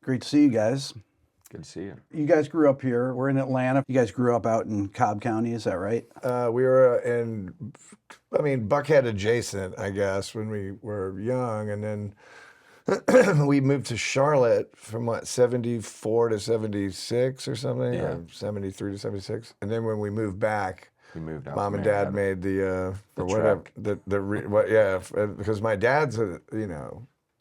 Great to see you guys. Good to see you. You guys grew up here. We're in Atlanta. You guys grew up out in Cobb County, is that right? We were in, Buckhead adjacent, I guess, when we were young. And then we moved to Charlotte from 74 to 76 or something, or 73 to 76. And then when we moved back, Mom and Dad made because my dad's a,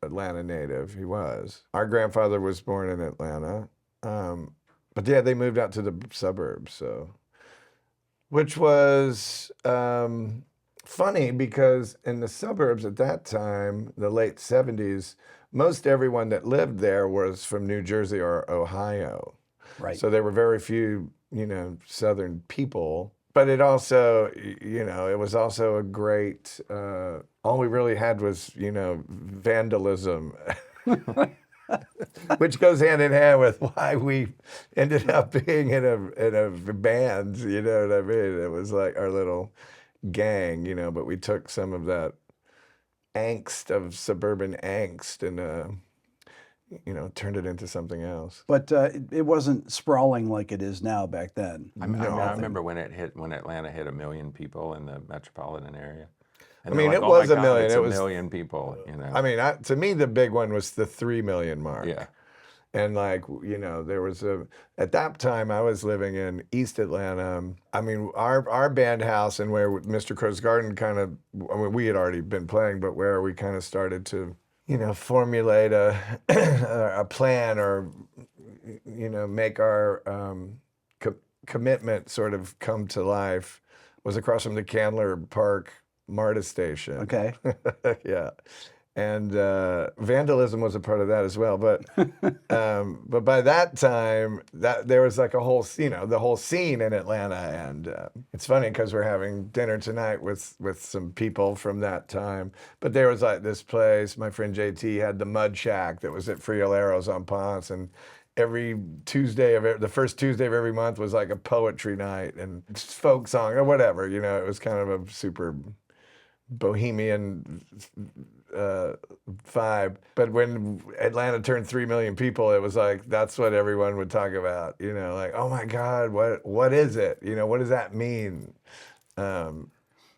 Atlanta native. He was. Our grandfather was born in Atlanta. But yeah, they moved out to the suburbs, which was funny because in the suburbs at that time, the late 70s, most everyone that lived there was from New Jersey or Ohio. Right. So there were very few, Southern people. But it also, it was also a great, all we really had was, vandalism. Which goes hand in hand with why we ended up being in a band, you know what I mean? It was like our little gang, but we took some of that angst of suburban angst and, turned it into something else. But it wasn't sprawling like it is now back then. I remember when Atlanta hit 1 million people in the metropolitan area. And it was a million. It was 1 million people, to me, the big one was the 3 million mark. Yeah. And there was at that time I was living in East Atlanta. Our band house and where Mr. Crow's Garden we had already been playing, but where we kind of started to, formulate a plan or, make our commitment sort of come to life was across from the Candler Park MARTA station. Okay. Yeah. And vandalism was a part of that as well. But by that time, there was like a whole, the whole scene in Atlanta. And it's funny because we're having dinner tonight with some people from that time. But there was like this place, my friend JT had the Mud Shack that was at Friolaro's on Ponce. And every Tuesday the first Tuesday of every month was like a poetry night and folk song or whatever. It was kind of a super bohemian vibe. But when Atlanta turned 3 million people, it was like, that's what everyone would talk about, like, oh my God, what is it? What does that mean?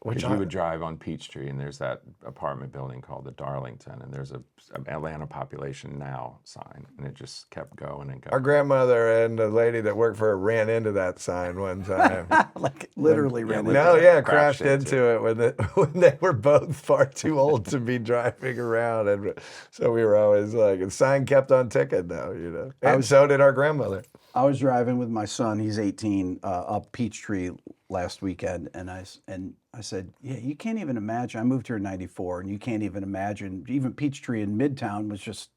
Because you would drive on Peachtree and there's that apartment building called the Darlington and there's an Atlanta population now sign and it just kept going and going. Our grandmother and the lady that worked for her ran into that sign one time. Like literally ran into it. No, yeah, crashed into it when they were both far too old to be driving around. And so we were always like, the sign kept on ticking though, And so did our grandmother. I was driving with my son, he's 18, up Peachtree last weekend, and I said, yeah, you can't even imagine. I moved here in 94, and you can't even imagine. Even Peachtree in Midtown was just,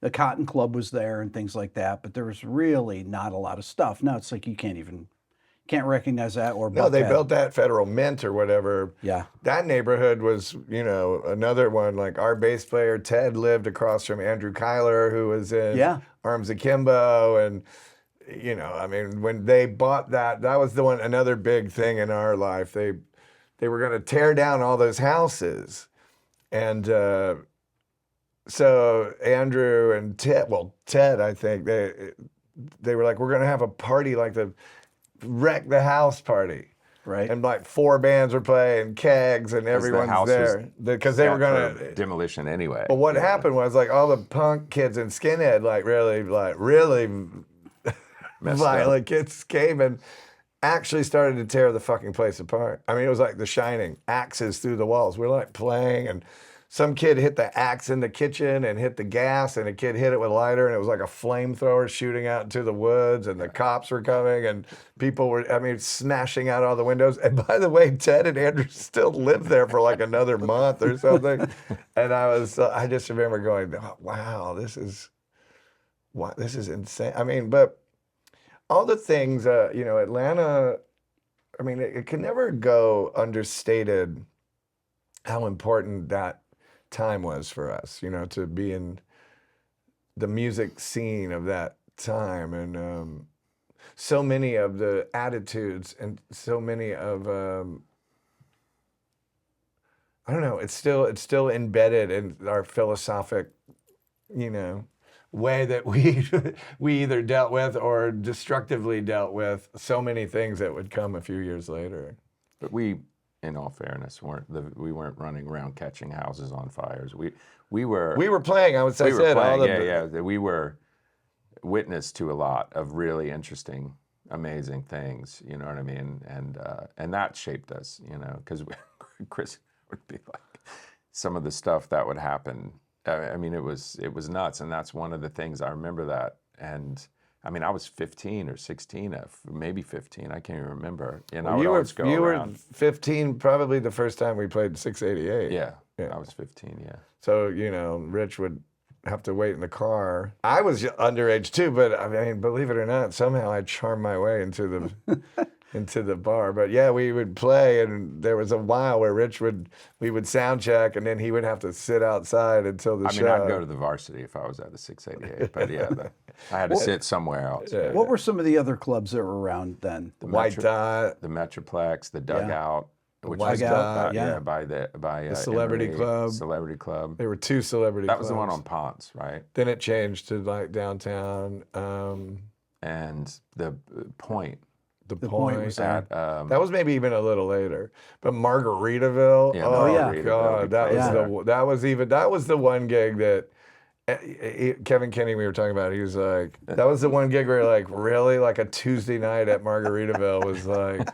the Cotton Club was there and things like that, but there was really not a lot of stuff. Now it's like you can't recognize that or No, they built that Federal Mint or whatever. Yeah. That neighborhood was, another one. Like our bass player, Ted, lived across from Andrew Kyler, who was in Arms Akimbo, and when they bought that was another big thing in our life. They were going to tear down all those houses. And so Andrew and Ted, I think, they were like, we're going to have a party like the Wreck the House party. Right. And like 4 bands were playing, kegs, and everyone's there. Because they were going to... demolition anyway. But what happened was like all the punk kids and skinhead, really violent kids came and actually started to tear the fucking place apart. It was like The Shining, axes through the walls. We're like playing, and some kid hit the axe in the kitchen and hit the gas, and a kid hit it with a lighter, and it was like a flamethrower shooting out into the woods, and the cops were coming, and people were, smashing out all the windows. And by the way, Ted and Andrew still lived there for like another month or something. And I just remember going, oh, wow, this is insane. But all the things, Atlanta, it can never go understated how important that time was for us, to be in the music scene of that time. And so many of the attitudes and so many of, it's still embedded in our philosophic, way that we either dealt with or destructively dealt with so many things that would come a few years later. But we, in all fairness, we weren't running around catching houses on fires. We were playing. I would say, we were all playing. the We were witness to a lot of really interesting, amazing things. You know what I mean? And that shaped us. You know, because Chris would be like, some of the stuff that would happen. I mean, it was nuts, and that's one of the things I remember that. And I mean, I was 15 or 16, maybe 15. I can't even remember. And I would always go around. Were 15, probably the first time we played 688. Yeah, I was 15. Yeah. So Rich would have to wait in the car. I was underage too, but I mean, believe it or not, somehow I charmed my way into the into the bar. But yeah, we would play, and there was a while where we would sound check, and then he would have to sit outside until the show. I mean, I'd go to the varsity if I was at the 688, but yeah, I had to sit somewhere else. Yeah. What were some of the other clubs that were around then? The White Dot, the Metroplex, the Dugout, which White was Dot, by the Celebrity Emory, Club. Celebrity Club. There were 2 celebrity That clubs. was the one on Ponce, right? Then it changed to like downtown. And the Point. The Point was That, that was maybe even a little later, but Margaritaville. Yeah, oh Margaritaville, God, that was the one gig that Kevin Kenny we were talking about. He was like, that was the one gig where like really like a Tuesday night at Margaritaville was like.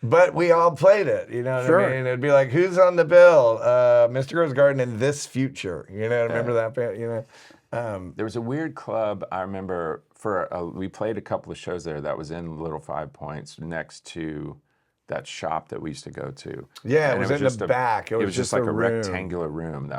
But we all played it, you know what I mean? It'd be like, who's on the bill? Mr. Rose Garden and This Future. You know, remember that band? You know. There was a weird club I remember we played a couple of shows there that was in Little 5 Points next to that shop that we used to go to. Yeah, and it was in the back. It was just like a room. rectangular room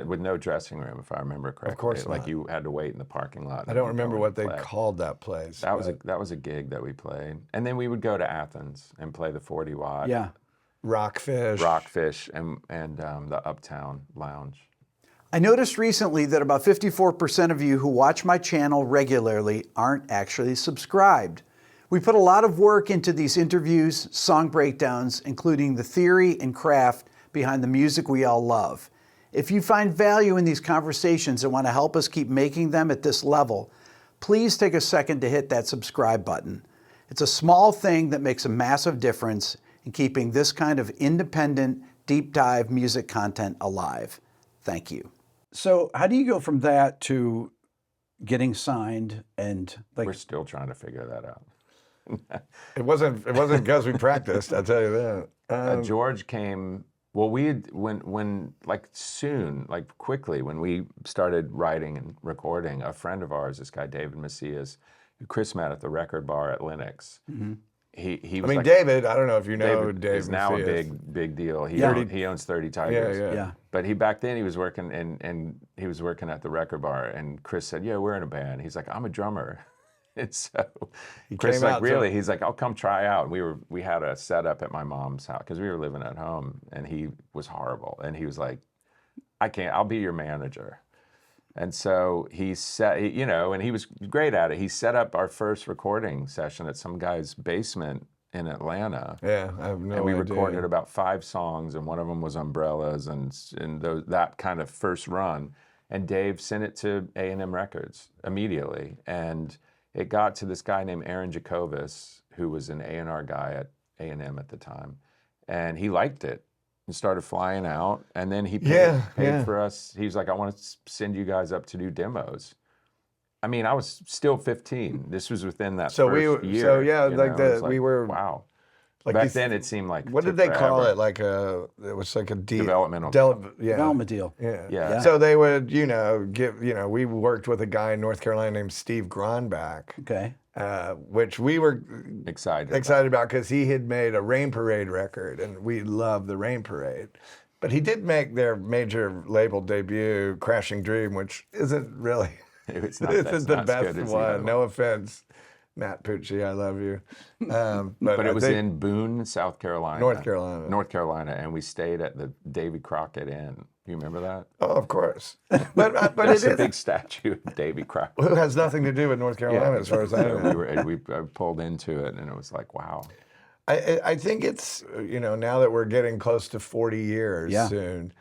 with no dressing room, if I remember correctly. Of course like not. you had to wait in the parking lot. I don't remember what they called that place. That was a gig that we played, and then we would go to Athens and play the 40 Watt. Yeah. Rockfish and the Uptown Lounge. I noticed recently that about 54% of you who watch my channel regularly aren't actually subscribed. We put a lot of work into these interviews, song breakdowns, including the theory and craft behind the music we all love. If you find value in these conversations and want to help us keep making them at this level, please take a second to hit that subscribe button. It's a small thing that makes a massive difference in keeping this kind of independent, deep dive music content alive. Thank you. So how do you go from that to getting signed and like? We're still trying to figure that out. It wasn't because we practiced, I'll tell you that. George came. Well, when quickly when we started writing and recording, a friend of ours, this guy David Macias, who Chris met at the record bar at Linux. Mm-hmm. He was David, I don't know if you know David is now Macias. a big deal. He owns 30 Tigers. Yeah. But back then he was working and he was working at the record bar, and Chris said, "Yeah, we're in a band." He's like, "I'm a drummer." And so Chris like, "Really?" He's like, "I'll come try out." And we had a setup at my mom's house because we were living at home, and he was horrible. And he was like, "I can't. I'll be your manager." And so he set, and he was great at it. He set up our first recording session at some guy's basement in Atlanta. Yeah, I have no idea. And we recorded about 5 songs, and one of them was Umbrellas, and that kind of first run. And Dave sent it to A&M Records immediately. And it got to this guy named Aaron Jacobus, who was an A&R guy at A&M at the time. And he liked it and started flying out. And then he paid for us. He was like, "I want to send you guys up to do demos." I mean, I was still 15. This was within that first year. So yeah, we were wow. Like back then, it seemed like what did they call it? Like it was like a developmental development deal. Yeah. So they would, we worked with a guy in North Carolina named Steve Gronbach. Okay. Which we were excited about because he had made a Rain Parade record, and we loved the Rain Parade. But he did make their major label debut, Crashing Dream, which isn't really isn't the best one. No offense, Matt Pucci, I love you. But it was in Boone, South Carolina. North Carolina, and we stayed at the Davy Crockett Inn. You remember that? Oh, of course. But it's a big statue of Davy Crockett. Who has nothing to do with North Carolina, as far as I know. We pulled into it, and it was like, wow. I think it's, now that we're getting close to 40 years soon,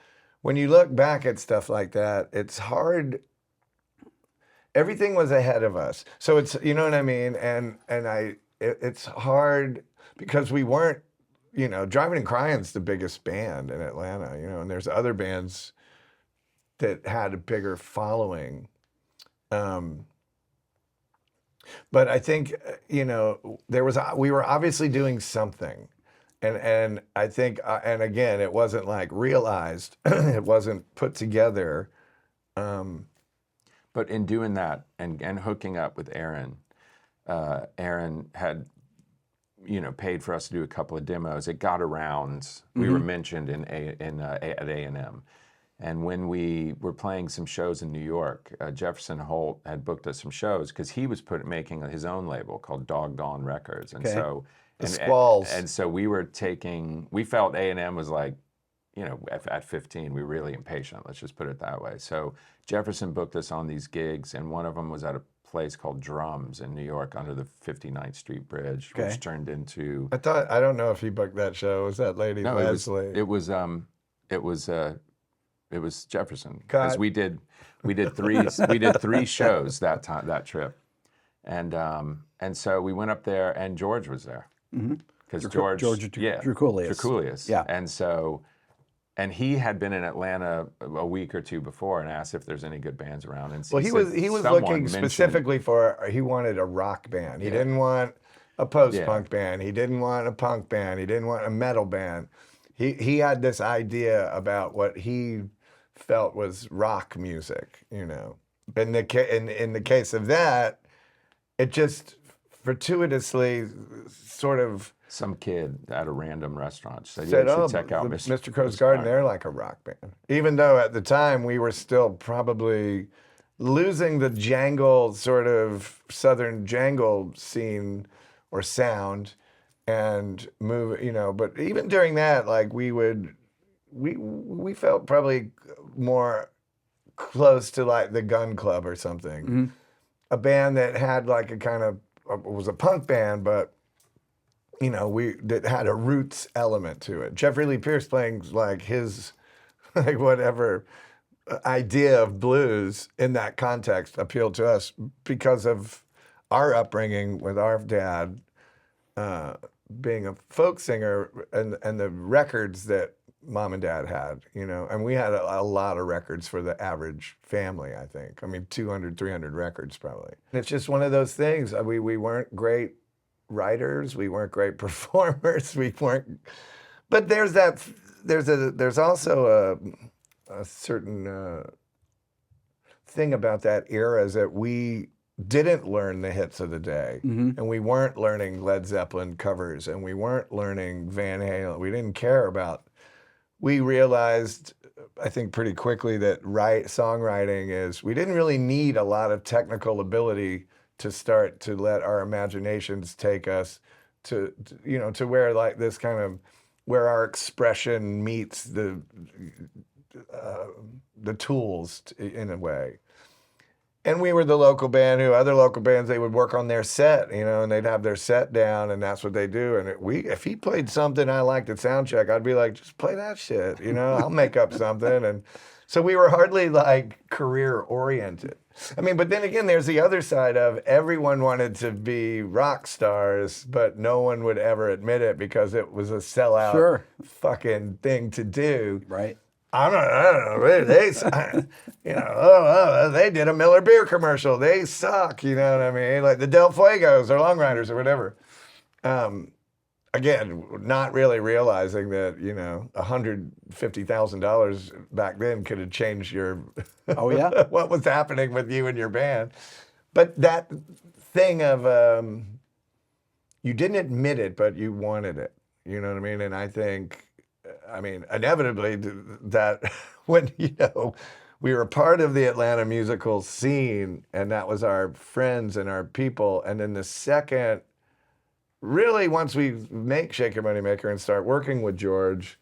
when you look back at stuff like that, it's hard. everything was ahead of us. So it's, you know what I mean? And it's hard because we weren't, you know, Driving and Crying's the biggest band in Atlanta, you know, and there's other bands that had a bigger following. But I think, you know, we were obviously doing something. And I think, and again, it wasn't like realized, it wasn't put together. But in doing that and hooking up with Aaron, Aaron had, you know, paid for us to do a couple of demos. It got around. We were mentioned at A&M. And when we were playing some shows in New York, Jefferson Holt had booked us some shows because he was making his own label called Doggone Records. And so The Squalls. And so we felt A&M was like, you know, at 15, we were really impatient. Let's just put it that way. So Jefferson booked us on these gigs, and one of them was at a place called Drums in New York under the 59th Street Bridge, which turned into. I don't know if he booked that show. Was that Lady Leslie? It was Jefferson, God. because we did three shows that trip, and so we went up there, and George was there because George Drakoulias. Yeah, and he had been in Atlanta a week or two before and asked if there's any good bands around. And well, he was looking specifically he wanted a rock band. He didn't want a post-punk band. He didn't want a punk band. He didn't want a metal band. He had this idea about what he felt was rock music, you know. In the case of that, it just fortuitously sort of some kid at a random restaurant said "Oh, check out Mr. Crow's Garden. They're like a rock band." Even though at the time we were still probably losing the jangle, sort of southern jangle scene or sound, and move, you know. But even during that, like we felt probably more close to like the Gun Club or something, a band that had like a kind of was a punk band, but you know, that had a roots element to it. Jeffrey Lee Pierce playing like his, like whatever idea of blues in that context appealed to us because of our upbringing with our dad being a folk singer and the records that Mom and Dad had, you know, and we had a lot of records for the average family, I think. I mean, 200, 300 records probably. It's just one of those things. We weren't great writers, we weren't great performers, we weren't. But there's also a certain thing about that era is that we didn't learn the hits of the day, and we weren't learning Led Zeppelin covers, and we weren't learning Van Halen. We didn't care about. We realized, I think pretty quickly, that songwriting is, we didn't really need a lot of technical ability to start to let our imaginations take us to you know, to where like this kind of, where our expression meets the tools in a way. And we were the local band other local bands, they would work on their set, you know, and they'd have their set down, and that's what they do. And if he played something I liked at soundcheck, I'd be like, just play that shit, you know, I'll make up something. And so we were hardly like career oriented. I mean, but then again, there's the other side of everyone wanted to be rock stars, but no one would ever admit it because it was a sellout fucking thing to do. Right. I don't know. They you know, they did a Miller Beer commercial. They suck. You know what I mean? Like the Del Fuegos or Long Riders or whatever. Again, not really realizing that, you know, $150,000 back then could have changed your. Oh yeah. What was happening with you and your band? But that thing of you didn't admit it, but you wanted it. You know what I mean? And I think. I mean, inevitably, that when, you know, we were part of the Atlanta musical scene, and that was our friends and our people. And then the second, really, once we make Shake Your Money Maker and start working with George,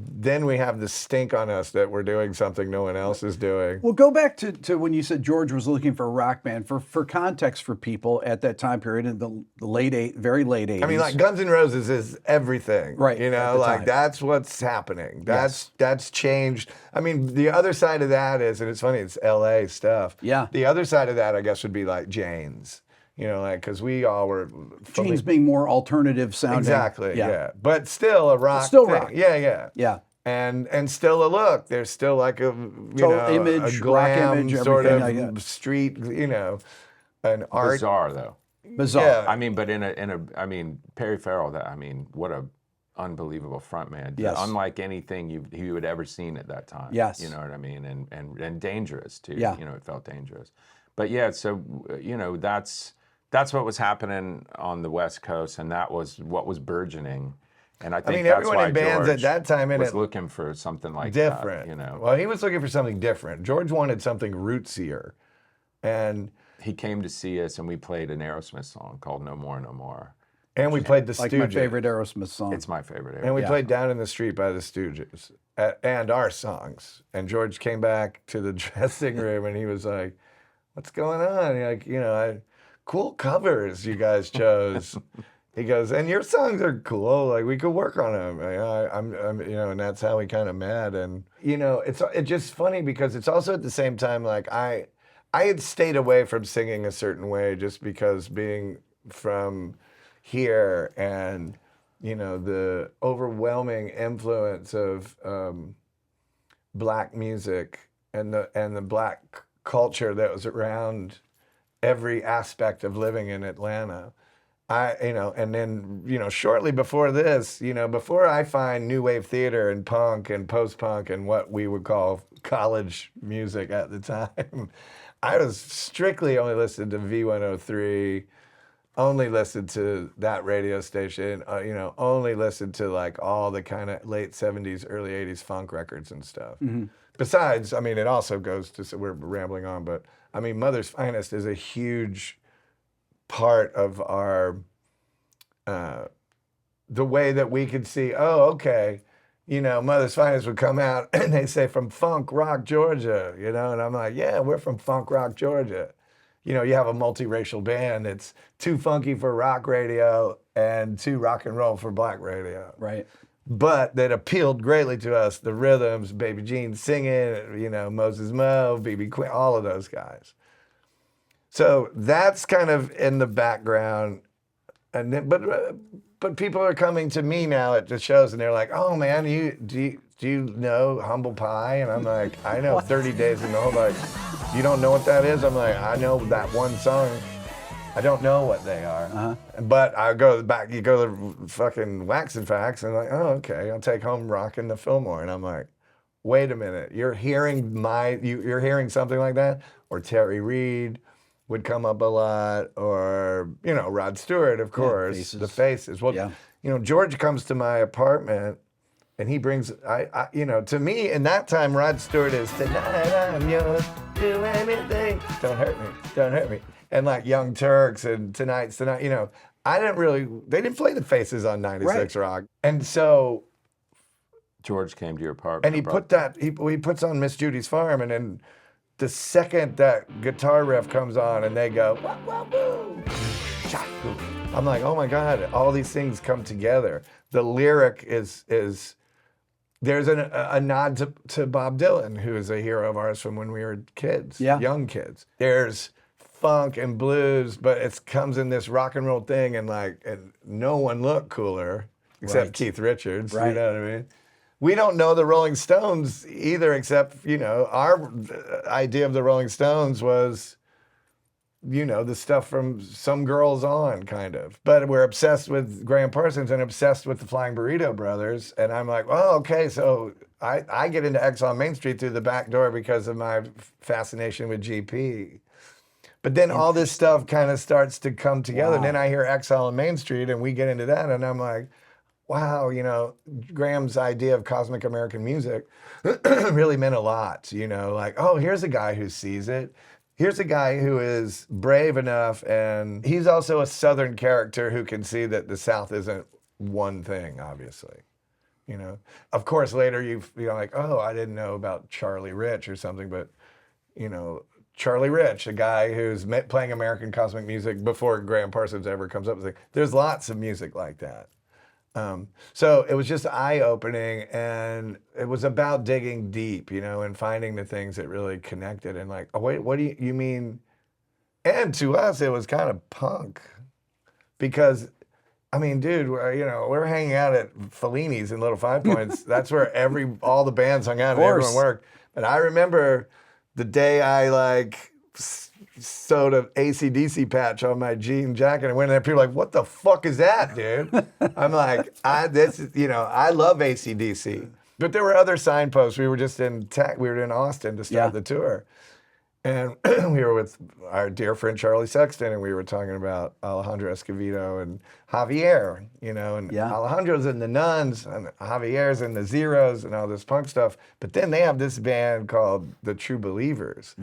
then we have the stink on us that we're doing something no one else is doing. Well, go back to when you said George was looking for a rock band. For context for people at that time period in the very late 80s. I mean, like Guns N' Roses is everything, Right, You at know, the like time. that's what's happening. Yes. That's changed. I mean, the other side of that is, and it's funny, it's LA stuff. Yeah. The other side of that, I guess, would be like Jane's. You know, like because we all were from James being more alternative sounding. exactly, yeah. But still a rock. Still thing. rock. Yeah. Yeah. And still a look. There's still like a image, a rock glam image, sort everything of like that. street, an art. Bizarre though. Bizarre. Yeah. I mean, but I mean, Perry Farrell. What a unbelievable frontman. Yes. Unlike anything you had ever seen at that time. Yes. You know what I mean, and dangerous too. Yeah. You know, it felt dangerous. But yeah, so that's what was happening on the West Coast, and that was what was burgeoning. And I think mean, that's everyone why in bands George at that time was looking for something like different. that. You know, Well, he was looking for something different. George wanted something rootsier, and he came to see us, and we played an Aerosmith song called "No More, No More." we played the Like Stooges. my favorite Aerosmith song. It's my favorite. And we Yeah. played Down in the Street by the Stooges and our songs. And George came back to the dressing room and he was like, "What's going on?" And like, cool covers you guys chose. He goes, "And your songs are cool. Like we could work on them." I'm and that's how we kind of met. And it's just funny because it's also at the same time like I had stayed away from singing a certain way just because being from here and the overwhelming influence of black music and the black culture that was around every aspect of living in Atlanta. And then shortly before this, before I find new wave theater and punk and post-punk and what we would call college music at the time, I was strictly only listening to V103, only listened to that radio station, only listened to like all the kind of late 70s, early 80s funk records and stuff. Mm-hmm. Besides, I mean, it also goes to, so we're rambling on, but I mean, Mother's Finest is a huge part of our, the way that we could see, oh, okay, Mother's Finest would come out and they say from Funk Rock, Georgia, and I'm like, yeah, we're from Funk Rock, Georgia. You have a multiracial band that's too funky for rock radio and too rock and roll for black radio. Right. But that appealed greatly to us, the rhythms, Baby Jean singing, Moses Mo, BB Queen, all of those guys. So that's kind of in the background. And then, but people are coming to me now at the shows and they're like, "Oh man, do you know Humble Pie?" And I'm like, "I know 30 Days in the Hole." Like, "You don't know what that is?" I'm like, "I know that one song. I don't know what they are." Uh-huh. But I go back, you go to fucking Wax and Facts and like, "Oh, okay, I'll take home Rockin' the Fillmore." And I'm like, "Wait a minute, you're hearing you're hearing something like that?" Or Terry Reid would come up a lot, or Rod Stewart, of course, Faces. the Faces. Well, Yeah. George comes to my apartment, and he brings to me in that time, Rod Stewart is "Tonight I'm yours, do anything, don't hurt me," and like Young Turks and Tonight's Tonight. They didn't play the Faces on 96 Rock, and so George came to your apartment. and he puts on Miss Judy's Farm, and then the second that guitar riff comes on and they go, "Wah, wah, woo," I'm like, oh my God, all these things come together. The lyric is there's a nod to Bob Dylan, who is a hero of ours from when we were kids, young kids. There's funk and blues, but it comes in this rock and roll thing, and no one looked cooler except Keith Richards. Right. You know what I mean? We don't know the Rolling Stones either, except, our idea of the Rolling Stones was, the stuff from Some Girls On, kind of. But we're obsessed with Graham Parsons and obsessed with the Flying Burrito Brothers. And I'm like, oh, okay, so I get into X on Main Street through the back door because of my fascination with GP. But then all this stuff kind of starts to come together. Wow. And then I hear Exile on Main Street, and we get into that, and I'm like, wow, Graham's idea of cosmic American music really meant a lot, like, oh, here's a guy who sees it. Here's a guy who is brave enough, and he's also a Southern character who can see that the South isn't one thing, obviously. you know. Of course, later you're like, oh, I didn't know about Charlie Rich or something, but, you know, Charlie Rich, a guy who's playing American cosmic music before Graham Parsons ever comes up with it. There's lots of music like that. So it was just eye-opening, and it was about digging deep, you know, and finding the things that really connected, and like, oh wait, what do you mean? And to us, it was kind of punk, because, I mean, dude, we're hanging out at Fellini's in Little Five Points. That's where all the bands hung out and everyone worked. And I remember the day I like sewed an AC/DC patch on my jean jacket and went in there. People were like, "What the fuck is that, dude?" I'm like, I love AC/DC. But there were other signposts. We were just in Austin to start the tour, and we were with our dear friend Charlie Sexton, and we were talking about Alejandro Escovedo and Javier, you know, and Alejandro's in the Nuns and Javier's in the Zeros and all this punk stuff. But then they have this band called the True Believers.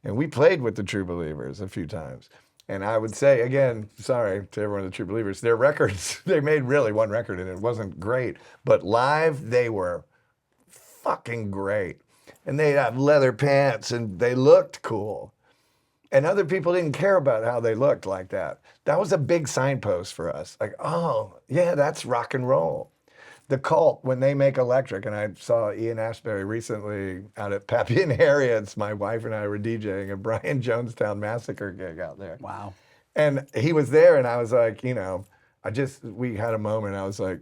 And we played with the True Believers a few times. And I would say, again, sorry to everyone, the True Believers, their records, they made really one record and it wasn't great. But live, they were fucking great. And they'd have leather pants and they looked cool. And other people didn't care about how they looked like that. That was a big signpost for us. Like, oh, yeah, that's rock and roll. The Cult, when they make Electric, and I saw Ian Ashbury recently out at Pappy and Harriet's, my wife and I were DJing a Brian Jonestown Massacre gig out there. Wow. And he was there, and I was like, you know, we had a moment, I was like,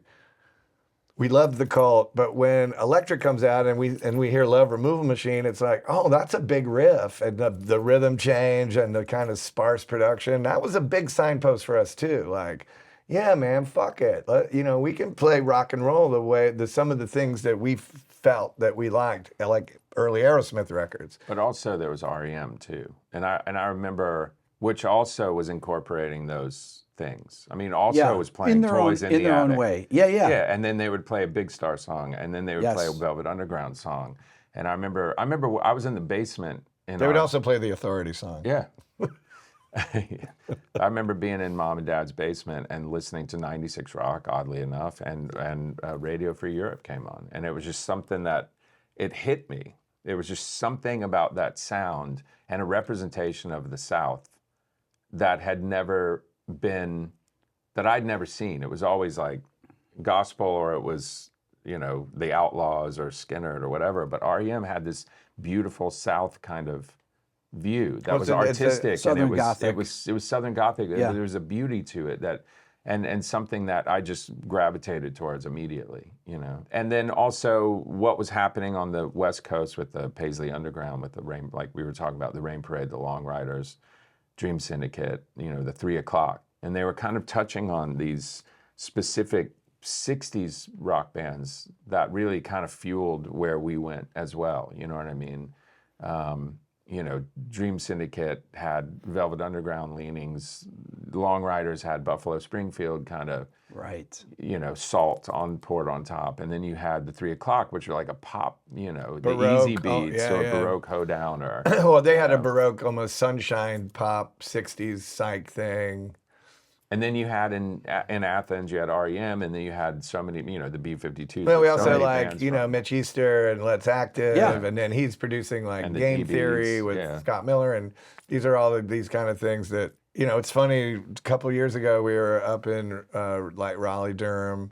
we loved The Cult, but when Electric comes out and we hear Love Removal Machine, it's like, oh, that's a big riff, and the rhythm change and the kind of sparse production. That was a big signpost for us too. Like, yeah, man, fuck it. You know, we can play rock and roll the way some of the things that we felt that we liked, like early Aerosmith records. But also there was REM too, and I remember, which also was incorporating those things. I mean, also was playing Toys in the their Attic. own way. Yeah. Yeah, and then they would play a Big Star song, and then they would play a Velvet Underground song. And I remember I was in the basement. They would also play the Authority song. Yeah. I remember being in Mom and Dad's basement and listening to 96 Rock, oddly enough, and Radio Free Europe came on. And it was just something that, it hit me. There was just something about that sound and a representation of the South that had never been, that I'd never seen. It was always like gospel, or it was, you know, the Outlaws or Skinner or whatever. But REM had this beautiful South kind of view that was artistic, Southern and Gothic. it was Southern Gothic. Yeah. There was a beauty to it that, and something that I just gravitated towards immediately, you know. And then also what was happening on the West Coast with the Paisley Underground, with the Rain, like we were talking about, the Rain Parade, the Long Riders, Dream Syndicate, you know, the 3 O'Clock, and they were kind of touching on these specific 60s rock bands that really kind of fueled where we went as well. You know what I mean? You know, Dream Syndicate had Velvet Underground leanings. Long Riders had Buffalo Springfield kind of, you know, salt poured on top. And then you had the 3 O'Clock, which are like a pop, you know, Baroque, the easy beats or Baroque hoedowner. Well, they had a Baroque, almost sunshine pop 60s psych thing. And then you had in Athens, you had REM, and then you had so many, you know, the B-52s. Well, we also had like, you know, Mitch Easter and Let's Active, Yeah. and then he's producing like And the Game DBs, Theory with Scott Miller, and these are all of these kind of things that, you know, it's funny, a couple of years ago we were up in like Raleigh, Durham,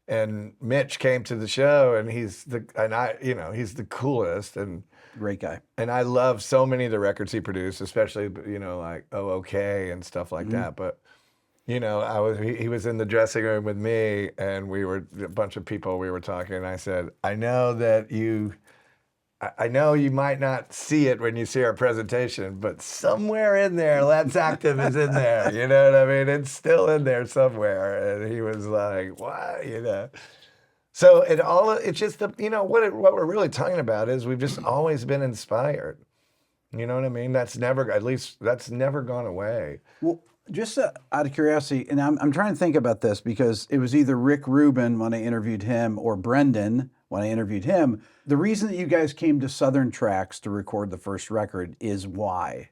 and Mitch came to the show, and he's the coolest and Great guy. And I love so many of the records he produced, especially, you know, like Oh OK and stuff like that, but you know, he was in the dressing room with me, and we were a bunch of people. We were talking, and I said, I know you might not see it when you see our presentation, but somewhere in there, Let's Active is in there. You know what I mean? It's still in there somewhere. And he was like, what? You know. So it's just you know what we're really talking about is we've just always been inspired. You know what I mean? That's never gone away. Well, just out of curiosity, and I'm trying to think about this because it was either Rick Rubin when I interviewed him or Brendan when I interviewed him. The reason that you guys came to Southern Tracks to record the first record is why?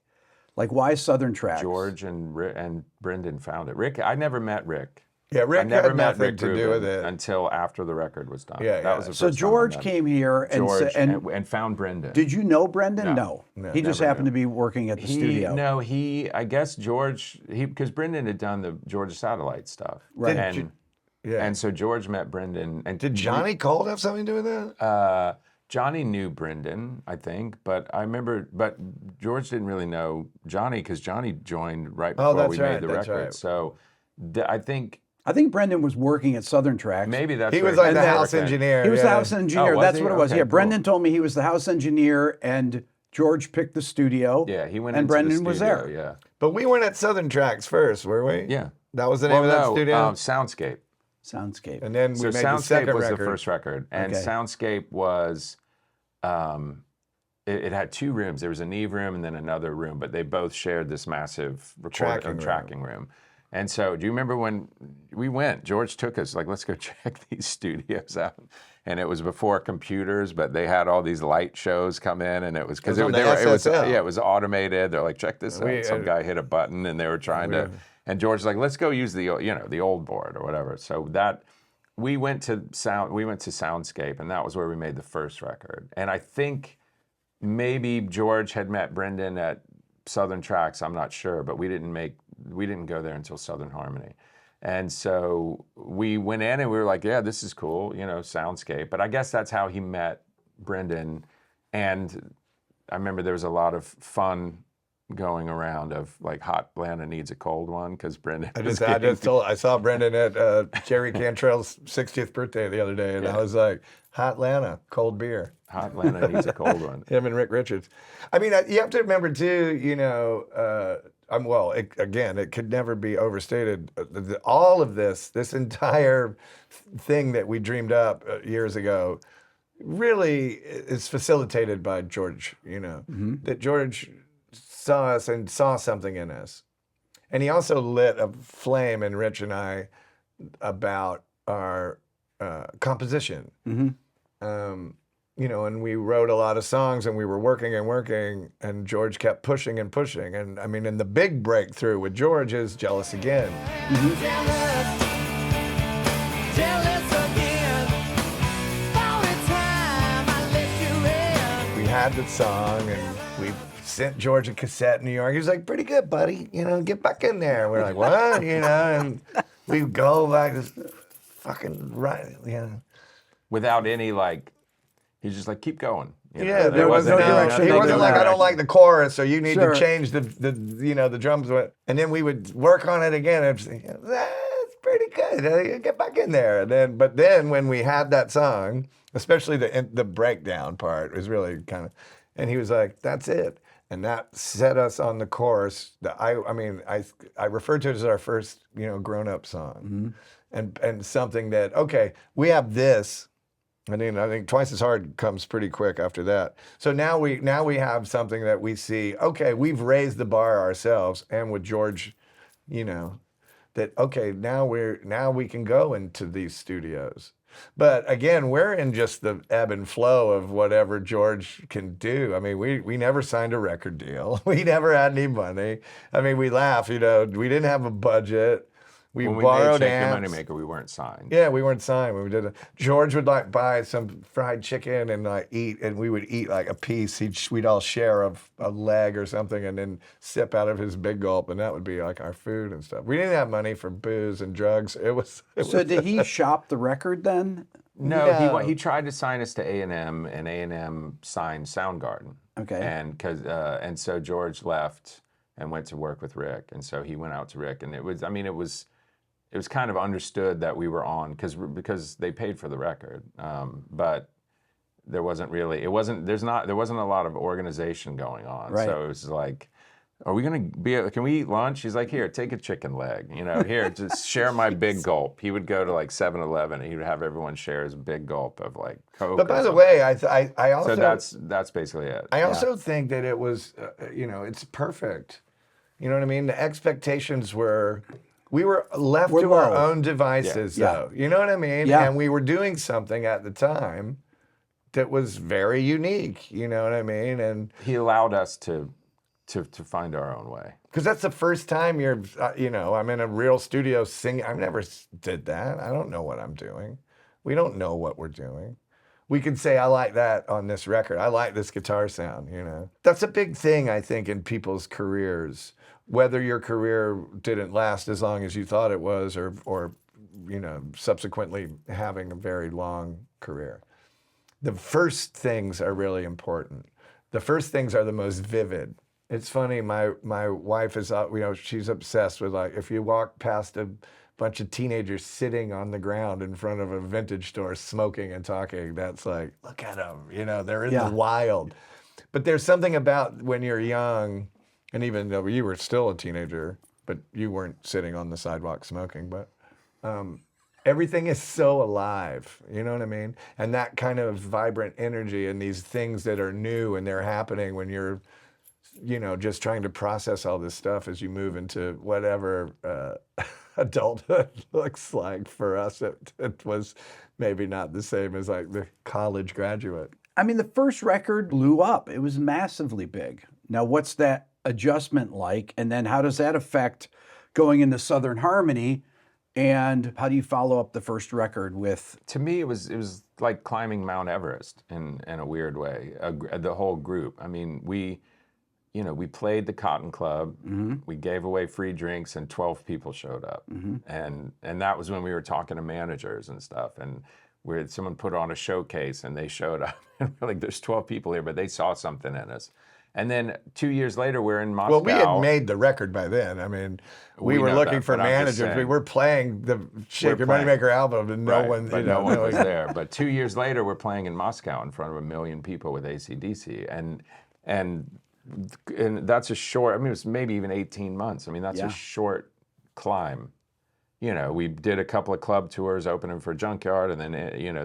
Like, why Southern Tracks? George and Brendan found it. Rick, I never met Rick. Yeah, Rick I never had met nothing Rick to do Rubin with it. until after the record was done. Yeah, That yeah. was the So first time I George met came here George and and found Brendan. did you know Brendan? No. He just Never happened knew. to be working at the studio. No, I guess George, because Brendan had done the Georgia Satellite stuff. Right. And so George met Brendan. And Did Johnny Cold have something to do with that? Johnny knew Brendan, I think, but George didn't really know Johnny because Johnny joined right before we made the record. Right. So I think Brendan was working at Southern Tracks. maybe that's He where was like got the house working. engineer. He was yeah. the house engineer. Oh, was That's he? what it was. Okay, Yeah, cool. Brendan told me he was the house engineer, and George picked the studio. Yeah, he went and into Brendan the was studio, there. Yeah. But we weren't at Southern Tracks first, were we? Yeah. That was the name of that studio? Soundscape. Soundscape. And then we So made the Soundscape second was record. the first record, and Okay. Soundscape was, it had two rooms. There was a Neve room and then another room, but they both shared this massive tracking room. And so, do you remember when we went? George took us like, let's go check these studios out. And it was before computers, but they had all these light shows come in, and it was because on the SSL. it was automated. They're like, check this out. We- Some guy hit a button, and they were trying to. And George was like, let's go use the old board or whatever. So that we went to Soundscape, and that was where we made the first record. And I think maybe George had met Brendan at Southern Tracks. I'm not sure, but we didn't go there until Southern Harmony. And so we went in and we were like, yeah, this is cool, Soundscape. But I guess that's how he met Brendan. And I remember there was a lot of fun going around of like Hot Atlanta Needs a Cold One because Brendan I saw Brendan at Jerry Cantrell's 60th birthday the other day, and I was like, Hot Atlanta, cold beer. Hot Atlanta Needs a Cold One. Him and Rick Richards. I mean, you have to remember too, it could never be overstated. All of this entire thing that we dreamed up years ago, really is facilitated by George. That George saw us and saw something in us, and he also lit a flame in Rich and I about our composition. And we wrote a lot of songs, and we were working, and George kept pushing and pushing. And I mean, and the big breakthrough with George is Jealous Again. Jealous again. We had the song, and we sent George a cassette in New York. He was like, pretty good, buddy. Get back in there. We're like, what? And we go back to fucking right, Without any he's just like, keep going. Yeah, there was no direction. He wasn't like, I don't like the chorus, so you need to change the drums. And then we would work on it again. And say, that's pretty good. Get back in there. But then when we had that song, especially the breakdown part was really kind of, and he was like, that's it. And that set us on the course. I refer to it as our first, grown-up song, and something that, okay, we have this. I think Twice as Hard comes pretty quick after that. So now we have something that we see, okay, we've raised the bar ourselves, and with George, that okay, now we can go into these studios. But again, we're in just the ebb and flow of whatever George can do. I mean, we never signed a record deal. We never had any money. I mean, we laugh, we didn't have a budget. We borrowed made amps. Shake Your Moneymaker, we weren't signed. Yeah, we weren't signed when we did it. George would buy some fried chicken and eat, and we would eat like a piece. We'd all share a leg or something, and then sip out of his big gulp, and that would be like our food and stuff. We didn't have money for booze and drugs. So did he shop the record then? No, he tried to sign us to A&M, and A&M signed Soundgarden. Okay. And so George left and went to work with Rick, and so he went out to Rick, and it was kind of understood that we were on because they paid for the record, but there wasn't a lot of organization going on. Right. So it was like, can we eat lunch? He's like, here, take a chicken leg. Here, just share my big gulp. He would go to 7-Eleven and he would have everyone share his big gulp of Coke. But by the way, I also so that's basically it. I also think that it was, it's perfect. You know what I mean? The expectations were. We were left to our own devices, though. You know what I mean? Yeah. And we were doing something at the time that was very unique. You know what I mean? And he allowed us to to find our own way. Because that's the first time you're, I'm in a real studio singing. I've never did that. I don't know what I'm doing. We don't know what we're doing. We can say, I like that on this record. I like this guitar sound, That's a big thing, I think, in people's careers. Whether your career didn't last as long as you thought it was or subsequently having a very long career. The first things are really important. The first things are the most vivid. It's funny, my wife is, she's obsessed with, like, if you walk past a bunch of teenagers sitting on the ground in front of a vintage store smoking and talking, that's like, look at them, they're in the wild. But there's something about when you're young, and even though you were still a teenager, but you weren't sitting on the sidewalk smoking, but everything is so alive, you know what I mean? And that kind of vibrant energy and these things that are new and they're happening when you're, just trying to process all this stuff as you move into whatever adulthood looks like. For us, it was maybe not the same as like the college graduate. I mean, the first record blew up. It was massively big. Now, what's that adjustment like? And then how does that affect going into Southern Harmony? And how do you follow up the first record with? To me, it was like climbing Mount Everest in a weird way. The whole group. I mean, we played the Cotton Club. Mm-hmm. We gave away free drinks, and 12 people showed up. Mm-hmm. And that was when we were talking to managers and stuff. And someone put on a showcase, and they showed up. And we're like, "There's 12 people here, but they saw something in us." And then 2 years later, we're in Moscow. Well, we had made the record by then. I mean, we were looking for managers. We were playing the Shake Your Moneymaker album, and no one was there. But 2 years later, we're playing in Moscow in front of 1 million people with AC/DC, and that's a short. I mean, it was maybe even 18 months. I mean, that's a short climb. We did a couple of club tours opening for Junkyard, and then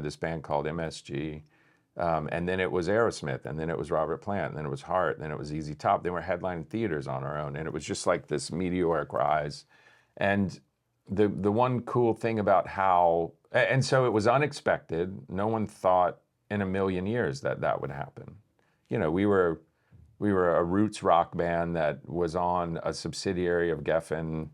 this band called MSG. And then it was Aerosmith, and then it was Robert Plant, and then it was Heart, and then it was ZZ Top. Then we're headlining theaters on our own, and it was just like this meteoric rise. And the one cool thing about and so it was unexpected. No one thought in a million years that would happen. We were a roots rock band that was on a subsidiary of Geffen.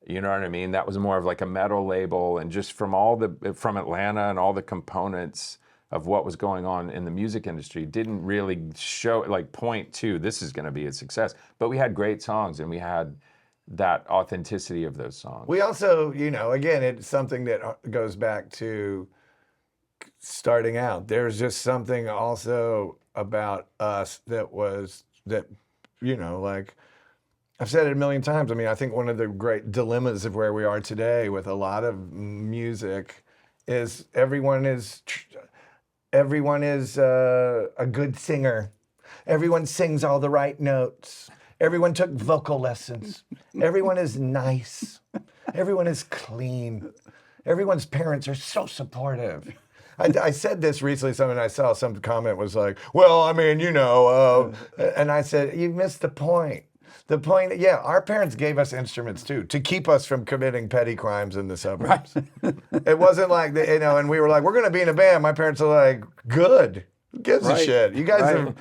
You know what I mean? That was more of like a metal label, and just from Atlanta and all the components of what was going on in the music industry didn't really point to this is going to be a success. But we had great songs, and we had that authenticity of those songs. We also, again, it's something that goes back to starting out. There's just something also about us that like I've said it a million times. I mean, I think one of the great dilemmas of where we are today with a lot of music is everyone is a good singer. Everyone sings all the right notes. Everyone took vocal lessons. Everyone is nice. Everyone is clean. Everyone's parents are so supportive. I said this recently, I saw some comment was like, well, I mean, and I said, you missed the point. The point, our parents gave us instruments too, to keep us from committing petty crimes in the suburbs. Right. It wasn't like, and we were like, we're going to be in a band. My parents are like, good. Who gives a shit? You guys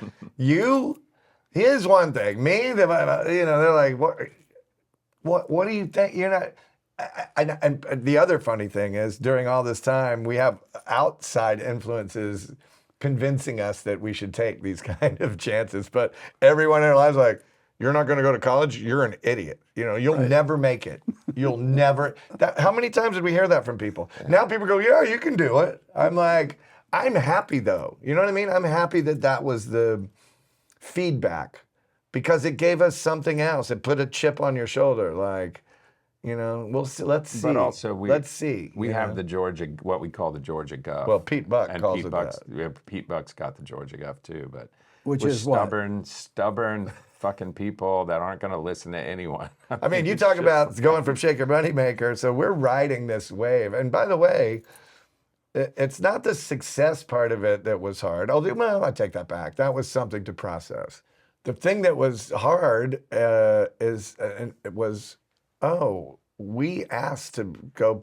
here's one thing. Me, they're like, what do you think? You're not, and the other funny thing is, during all this time, we have outside influences convincing us that we should take these kind of chances. But everyone in our lives is like, you're not going to go to college? You're an idiot. You'll never make it. You'll never. How many times did we hear that from people? Yeah. Now people go, yeah, you can do it. I'm like, I'm happy though. You know what I mean? I'm happy that was the feedback, because it gave us something else. It put a chip on your shoulder. Like, we'll see. Let's see. But also, let's see. We have the Georgia, what we call the Georgia Guff. Well, Pete Buck calls it that. Yeah, Pete Buck's got the Georgia Guff too, but which is stubborn fucking people that aren't going to listen to anyone. I mean, you talk about going from Shake Your Moneymaker, so we're riding this wave. And by the way, it's not the success part of it that was hard. Well, I take that back. That was something to process. The thing that was hard we asked to go.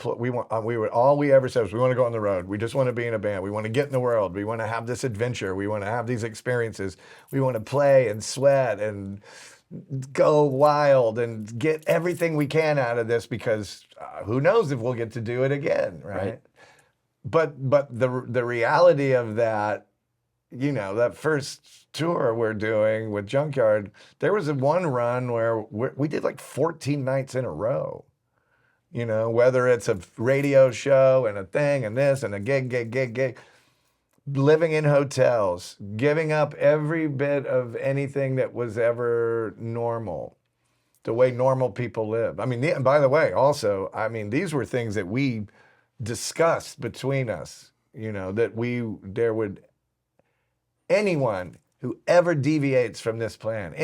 All we ever said was, we want to go on the road. We just want to be in a band. We want to get in the world. We want to have this adventure. We want to have these experiences. We want to play and sweat and go wild and get everything we can out of this because who knows if we'll get to do it again, right? But the reality of that, you know, that first tour we're doing with Junkyard, there was one run where we did like 14 nights in a row. You know, whether it's a radio show and a thing and this and a gig, living in hotels, giving up every bit of anything that was ever normal, the way normal people live. I mean, and by the way, also, I mean, these were things that we discussed between us, you know, that anyone who ever deviates from this plan,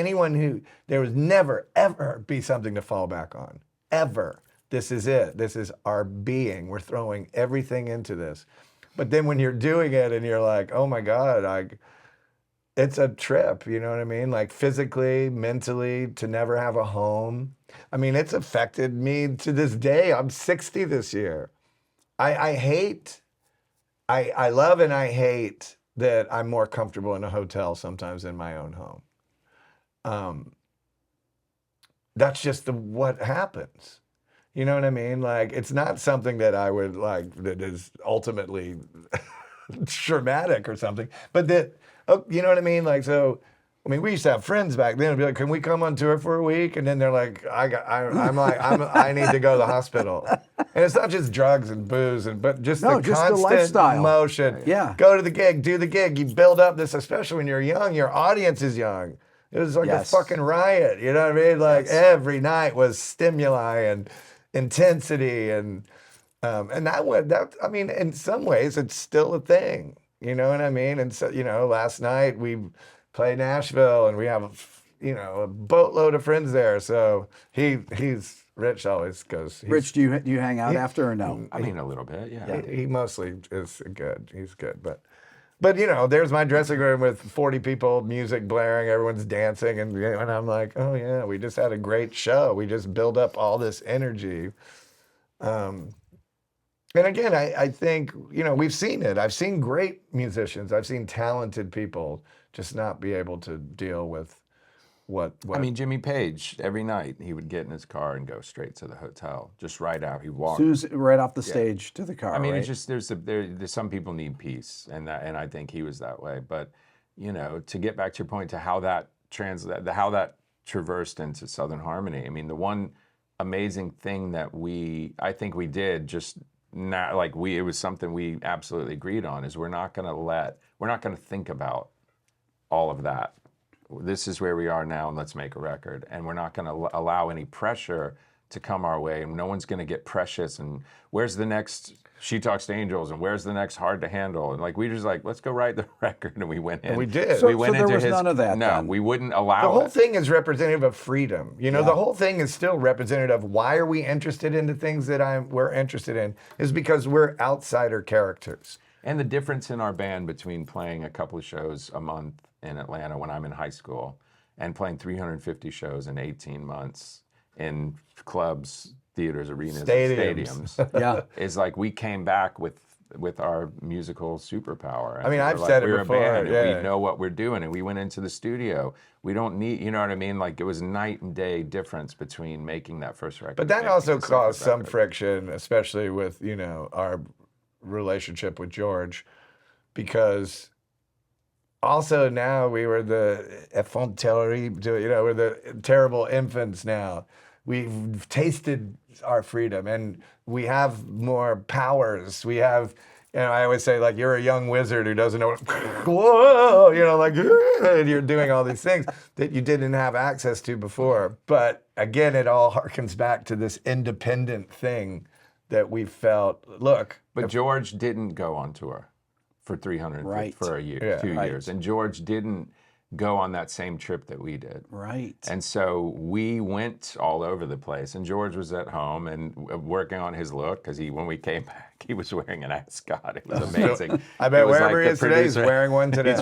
there was never, ever be something to fall back on, ever. This is it. This is our being. We're throwing everything into this. But then when you're doing it and you're like, oh my God, it's a trip, you know what I mean? Like physically, mentally, to never have a home. I mean, it's affected me to this day. I'm 60 this year. I love and I hate that I'm more comfortable in a hotel sometimes than my own home. That's just what happens. You know what I mean? Like, it's not something that I would like, that is ultimately traumatic or something, but that, you know what I mean? Like, so, I mean, we used to have friends back then. It'd be like, can we come on tour for a week? And then they're like, I need to go to the hospital. And it's not just drugs and booze, but just the constant lifestyle. motion. Yeah. Go to the gig, do the gig. You build up this, especially when you're young, your audience is young. It was like a fucking riot. You know what I mean? Like every night was stimuli and intensity and that I mean, in some ways it's still a thing, you know what I mean? And so, you know, last night we played Nashville and we have, you know, a boatload of friends there. So Rich always goes. Rich, do you hang out after or no? I mean, a little bit, yeah. He mostly is good. He's good, but you know, there's my dressing room with 40 people, music blaring, everyone's dancing, and I'm like, oh yeah, we just had a great show. We just build up all this energy. And again, I think, you know, we've seen it. I've seen great musicians. I've seen talented people just not be able to deal with what I mean, Jimmy Page, every night he would get in his car and go straight to the hotel, just right out. He'd walk. Soon as right off the stage to the car. I mean, right? it's just there's some people need peace, and I think he was that way. But you know, to get back to your point, to how that traversed into Southern Harmony. I mean, the one amazing thing that I think we did, just not like it was something we absolutely agreed on, is we're not going to think about all of that. This is where we are now, and let's make a record. And we're not going to allow any pressure to come our way, and no one's going to get precious. And where's the next She Talks to Angels, and where's the next Hard to Handle? And like we just like, let's go write the record, and we went in. And we did. So we went there into was his, none of that. No, then. we wouldn't allow the whole it. thing is representative of freedom. You know, the whole thing is still representative of why are we interested in the things that we're interested in, is because we're outsider characters. And the difference in our band between playing a couple of shows a month in Atlanta when I'm in high school and playing 350 shows in 18 months in clubs, theaters, arenas, stadiums. and Yeah. is like we came back with our musical superpower. And I mean, we I've were said it we're before, a band, and yeah. we know what we're doing, and we went into the studio. We don't need, you know what I mean? Like it was night and day difference between making that first record. But and that making also the second caused some record. friction, especially with, you know, our relationship with George, because also now we were the enfant terrible, you know, we're the terrible infants now. We've tasted our freedom and we have more powers. We have, you know, I always say, like, you're a young wizard who doesn't know what, whoa, you know, like, and you're doing all these things that you didn't have access to before. But again, it all harkens back to this independent thing that we felt, look. But George didn't go on tour for 300 Right. for a year, Yeah. 2 Right. years, and George didn't go on that same trip that we did. Right. And so we went all over the place, and George was at home and working on his look, because when we came back, he was wearing an ascot. It was amazing. I bet It was wherever like he the is today, he's producer- wearing one today.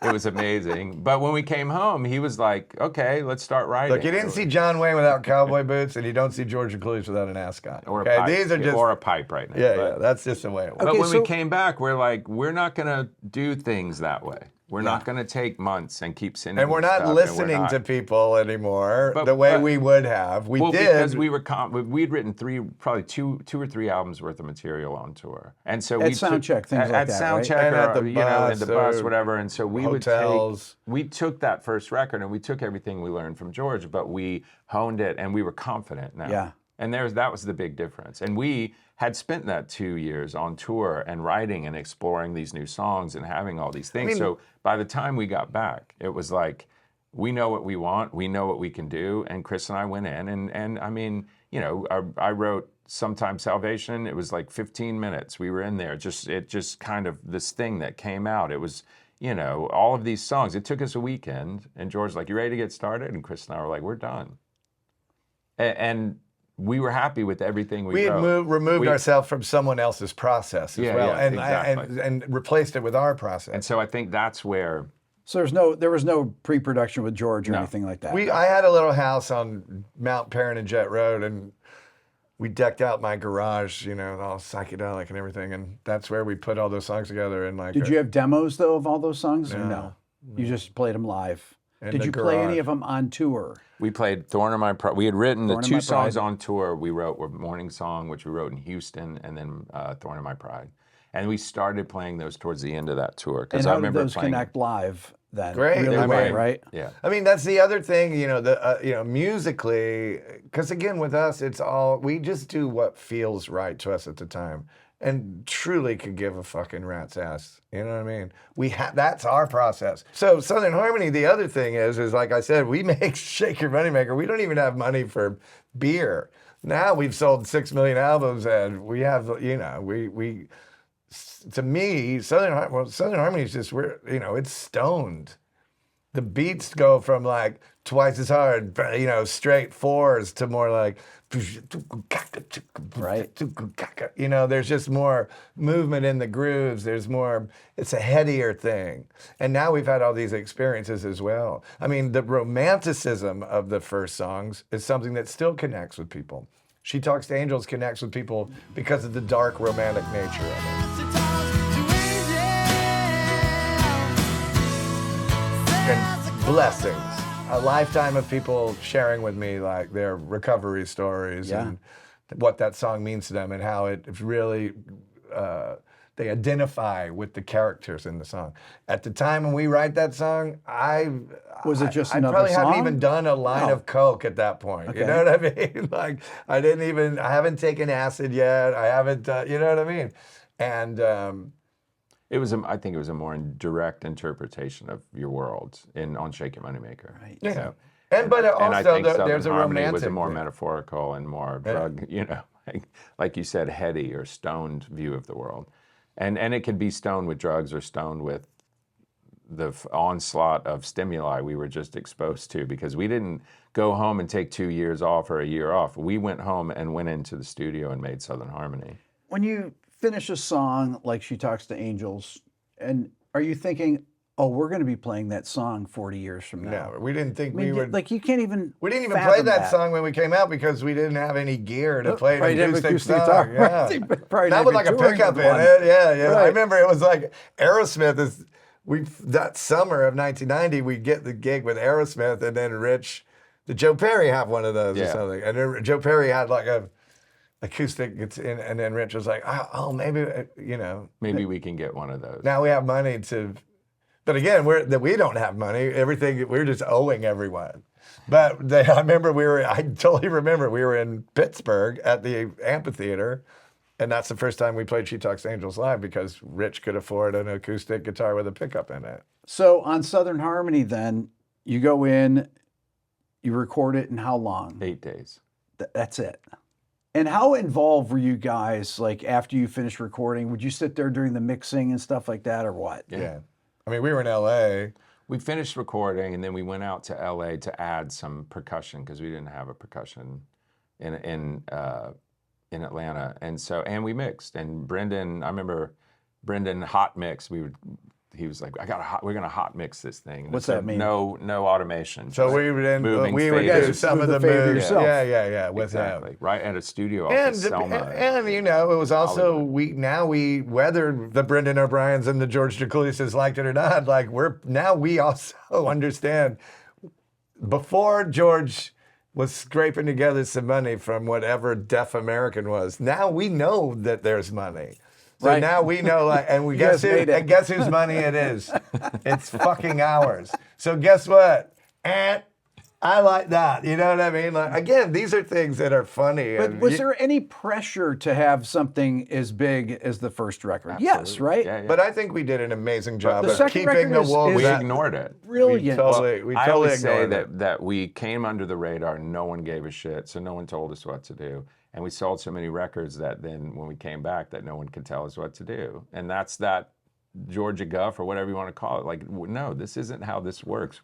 It was amazing. But when we came home, he was like, okay, let's start writing. Look, you didn't see John Wayne without cowboy boots, and you don't see George Clooney without an ascot. or Okay, a pipe, these are just or a pipe right now. yeah, but, yeah. That's just the way it was. But Okay, when so- we came back, we're like, we're not going to do things that way. We're not going to take months and keep sending. And we're not stuff, listening to people anymore But- the way we would have. We did because we'd written probably two or three albums worth of material on tour, and so At soundcheck, things like at that, soundcheck right? And at the or in the bus, or whatever. And so we hotels. we took that first record and we took everything we learned from George, but we honed it and we were confident now. Yeah. And that was the big difference. And we had spent that 2 years on tour and writing and exploring these new songs and having all these things. So by the time we got back, it was like, we know what we want, we know what we can do. And Chris and I went in and I mean, you know, I wrote Sometime Salvation. It was like 15 minutes. We were in there. It just kind of this thing that came out. It was, you know, all of these songs. It took us a weekend. And George's like, you ready to get started? And Chris and I were like, we're done. And we were happy with everything we wrote. We had removed ourselves from someone else's process as well, yeah, exactly. and replaced it with our process. And so I think that's where. So there was no pre-production with George or anything like that. I had a little house on Mount Perrin and Jet Road, and we decked out my garage, you know, all psychedelic and everything, and that's where we put all those songs together. And like, did you have demos though of all those songs? Or no? You just played them live. Did you play any of them on tour? We played Thorn in My Pride. We had written the Thorn in two My songs Pride. on tour we wrote were Morning Song, which we wrote in Houston, and then Thorn in My Pride. And we started playing those towards the end of that tour. And Because I how did remember those playing. connect live then? Great. Really I well, mean, right? Yeah. I mean, that's the other thing, you know, musically, because again, with us, we just do what feels right to us at the time, and truly could give a fucking rat's ass. You know what I mean? That's our process. So Southern Harmony, the other thing is like I said, we make Shake Your Moneymaker. We don't even have money for beer. Now we've sold 6 million albums, and we have, you know, we to me, Southern Harmony is just, it's stoned. The beats go from like twice as hard, you know, straight fours to more like, Right. you know, there's just more movement in the grooves. There's more, it's a headier thing. And now we've had all these experiences as well. I mean, the romanticism of the first songs is something that still connects with people. She Talks to Angels connects with people because of the dark romantic nature of it. And blessings. A lifetime of people sharing with me like their recovery stories and what that song means to them and how it really, they identify with the characters in the song. At the time when we write that song, Was it just I another probably song? haven't even done a line of coke at that point. Okay. You know what I mean? Like I haven't taken acid yet. I haven't, you know what I mean? And I think it was a more direct interpretation of your world on Shake Your Moneymaker. Right. yeah. So, But I also think Southern there's a Harmony romantic was a more thing. metaphorical and more drug, you know, like you said, heady or stoned view of the world. And it could be stoned with drugs or stoned with the onslaught of stimuli we were just exposed to, because we didn't go home and take 2 years off or a year off. We went home and went into the studio and made Southern Harmony. When you finish a song like She Talks to Angels, and are you thinking, oh, we're going to be playing that song 40 years from now? No, we didn't think I mean, we would. like you can't even. We didn't even play fathom that song when we came out because we didn't have any gear to play Probably an didn't have acoustic acoustic song. guitar. Yeah. Right. Probably Not didn't with have like a touring pickup in one. it. Yeah, yeah. I Right. remember it was like Aerosmith that summer of 1990, we get the gig with Aerosmith, and then did Joe Perry have one of those or something? And then Joe Perry had like a acoustic, and then Rich was like, oh, maybe, you know. Maybe we can get one of those. Now we have money to, but again, we don't have money. Everything, we're just owing everyone. But I totally remember we were in Pittsburgh at the amphitheater, and that's the first time we played She Talks to Angels live because Rich could afford an acoustic guitar with a pickup in it. So on Southern Harmony, then you go in, you record it in how long? 8 days. That's it. And how involved were you guys? Like after you finished recording, would you sit there during the mixing and stuff like that, or what? Yeah. I mean, we were in LA. We finished recording, and then we went out to LA to add some percussion because we didn't have a percussion in Atlanta, and we mixed. And Brendan, I remember Brendan hot mix. We would he was like, we're gonna hot mix this thing. What's that mean? No automation. So just we would moving we would do faders. some of Move the the fader moves. yourself. Yeah, with Exactly. him. Right at a studio And, office, Selma. and you know, it was also Hollywood. whether the Brendan O'Briens and the George DeCluses liked it or not, like we also understand. Before George was scraping together some money from whatever Deaf American was, now we know that there's money. So Right. now we know, like, and we guess guys made it. and guess whose money it is? It's fucking ours. So guess what? I like that. You know what I mean? Like, again, these are things that are funny. But and was there any pressure to have something as big as the first record? Yes, Absolutely. right? Yeah, yeah. But I think we did an amazing job the of second keeping record the is- wolves. we is- ignored it. Brilliant. We I totally always say ignored it. that we came under the radar. No one gave a shit, so no one told us what to do. And we sold so many records that then when we came back, that no one could tell us what to do. And that's that Georgia guff or whatever you want to call it. Like, no, this isn't how this works.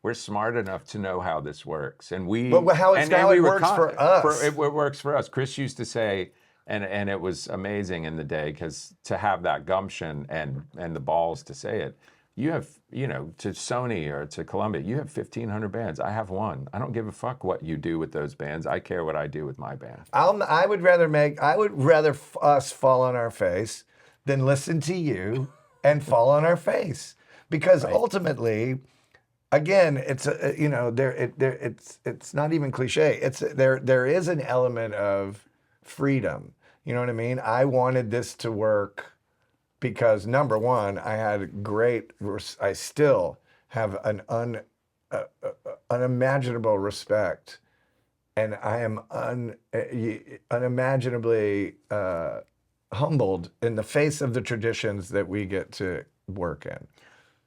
We're smart enough to know how this works, and But how it's how we it were works for us. It works for us. Chris used to say, and it was amazing in the day because to have that gumption and the balls to say it. You have, to Sony or to Columbia, you have 1,500 bands. I have one. I don't give a fuck what you do with those bands. I care what I do with my band. I would rather us fall on our face than listen to you and fall on our face, because ultimately, again, it's it's not even cliche. There is an element of freedom. You know what I mean? I wanted this to work because, number one, I still have an unimaginable respect, and I am unimaginably humbled in the face of the traditions that we get to work in.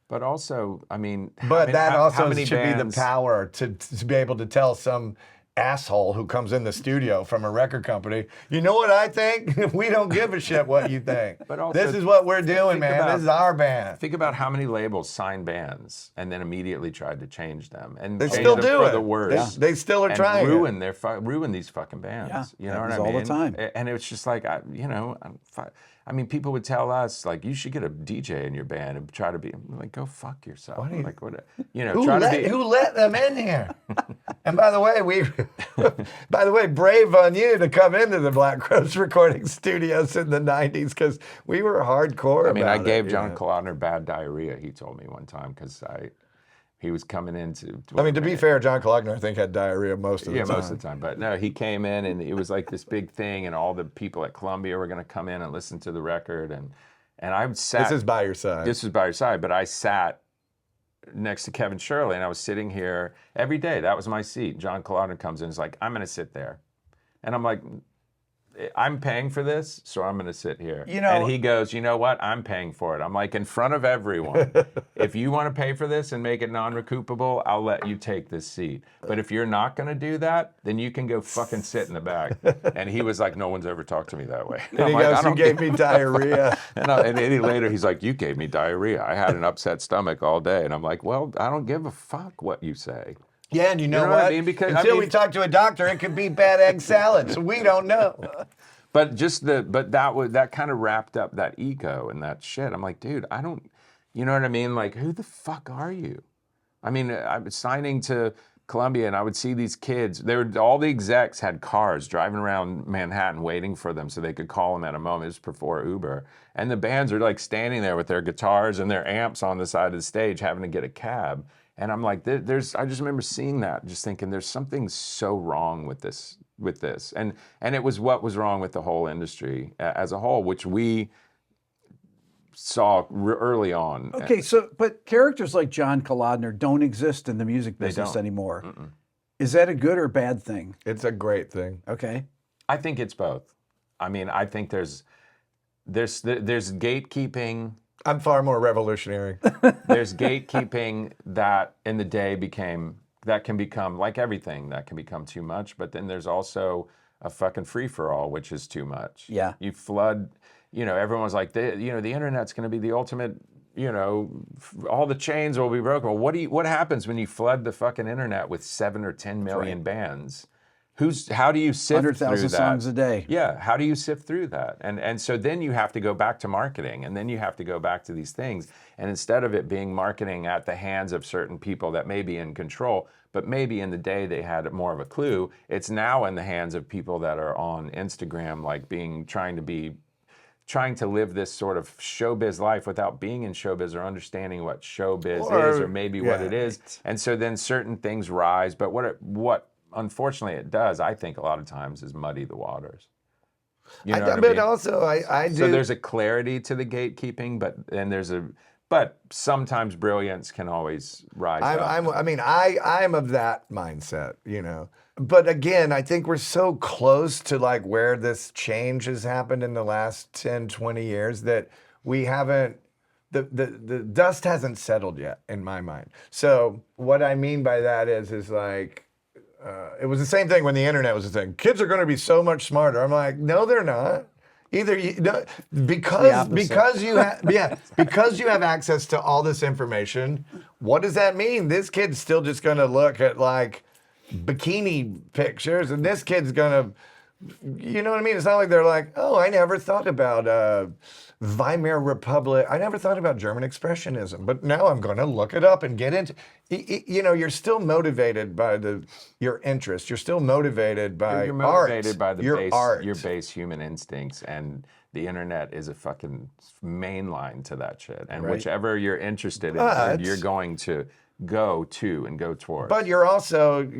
But also, But that how also many should be the bands- power to be able to tell some asshole who comes in the studio from a record company, you know what I think? We don't give a shit what you think. But also, this is what we're doing, think man. about- This is our band. Think about how many labels signed bands and then immediately tried to change them and They change still them do for it. the worse. They still are and trying ruin ruin these fucking bands. Yeah, You know what I happens mean? all the time. And it's just like people would tell us like, you should get a DJ in your band and try to be I'm like, go fuck yourself. Like what? Who let them in here? And by the way, brave on you to come into the Black Crowes recording studios in the '90s, because we were hardcore. I about gave it, John you know? Ladner bad diarrhea. He told me one time because he was coming into. I mean, to be fair, John Ladner, I think, had diarrhea most of the time. most of the time. But no, he came in and it was like this big thing, and all the people at Columbia were going to come in and listen to the record, and I sat. This is by your side. This was by your side, but I sat next to Kevin Shirley, and I was sitting here every day. That was my seat. John Ladner comes in, and is like, I'm going to sit there, and I'm like, I'm paying for this, so I'm going to sit here. And he goes, you know what? I'm paying for it. I'm like, in front of everyone, if you want to pay for this and make it non-recoupable, I'll let you take this seat. But if you're not going to do that, then you can go fucking sit in the back. And he was like, no one's ever talked to me that way. And he goes, you gave me diarrhea. And later he's like, you gave me diarrhea. I had an upset stomach all day. And I'm like, well, I don't give a fuck what you say. Yeah, and you know what what? I mean? Because until we talk to a doctor, it could be bad egg salad. So we don't know. But that kind of wrapped up that ego and that shit. I'm like, dude, I don't, you know what I mean? Like, who the fuck are you? I mean, I was signing to Columbia, and I would see these kids. All the execs had cars driving around Manhattan waiting for them so they could call them at a moment. It was before Uber, and the bands are like standing there with their guitars and their amps on the side of the stage, having to get a cab. And I'm like, I just remember seeing that, just thinking, there's something so wrong with this, and it was what was wrong with the whole industry as a whole, which we saw early on. Okay, but characters like John Ladner don't exist in the music business anymore. Mm-mm. Is that a good or bad thing? It's a great thing. Okay. I think it's both. I mean, I think there's gatekeeping. I'm far more revolutionary. There's gatekeeping that in the day can become like everything that can become too much. But then there's also a fucking free for all, which is too much. Yeah. You flood. Everyone's like, the internet's going to be the ultimate. All the chains will be broken. Well, what happens when you flood the fucking internet with 7 or 10 million bands? How do you sift through 100,000 that? songs a day. Yeah, how do you sift through that? And so then you have to go back to marketing, and then you have to go back to these things. And instead of it being marketing at the hands of certain people that may be in control, but maybe in the day they had more of a clue, it's now in the hands of people that are on Instagram, like trying to live this sort of showbiz life without being in showbiz or understanding what showbiz is or maybe what it is. And so then certain things rise, but what unfortunately it does, I think a lot of times, is muddy the waters. You know what I mean? But also, I do. So there's a clarity to the gatekeeping, but sometimes brilliance can always rise up. I'm of that mindset, you know. But again, I think we're so close to like where this change has happened in the last 10, 20 years that we haven't, the dust hasn't settled yet in my mind. So what I mean by that is like, it was the same thing when the internet was a thing. Kids are going to be so much smarter. I'm like, no, they're not. Either because you have access to all this information. What does that mean? This kid's still just going to look at like bikini pictures, and this kid's going to, you know what I mean? It's not like they're like, oh, I never thought about Weimar Republic. I never thought about German Expressionism, but now I'm going to look it up and get into. You know, you're still motivated by your interest. You're still motivated by You're motivated art, by the your base, art. your base human instincts, and the internet is a fucking main line to that shit. And whichever you're interested in, you're going to go to and go towards. But you're also,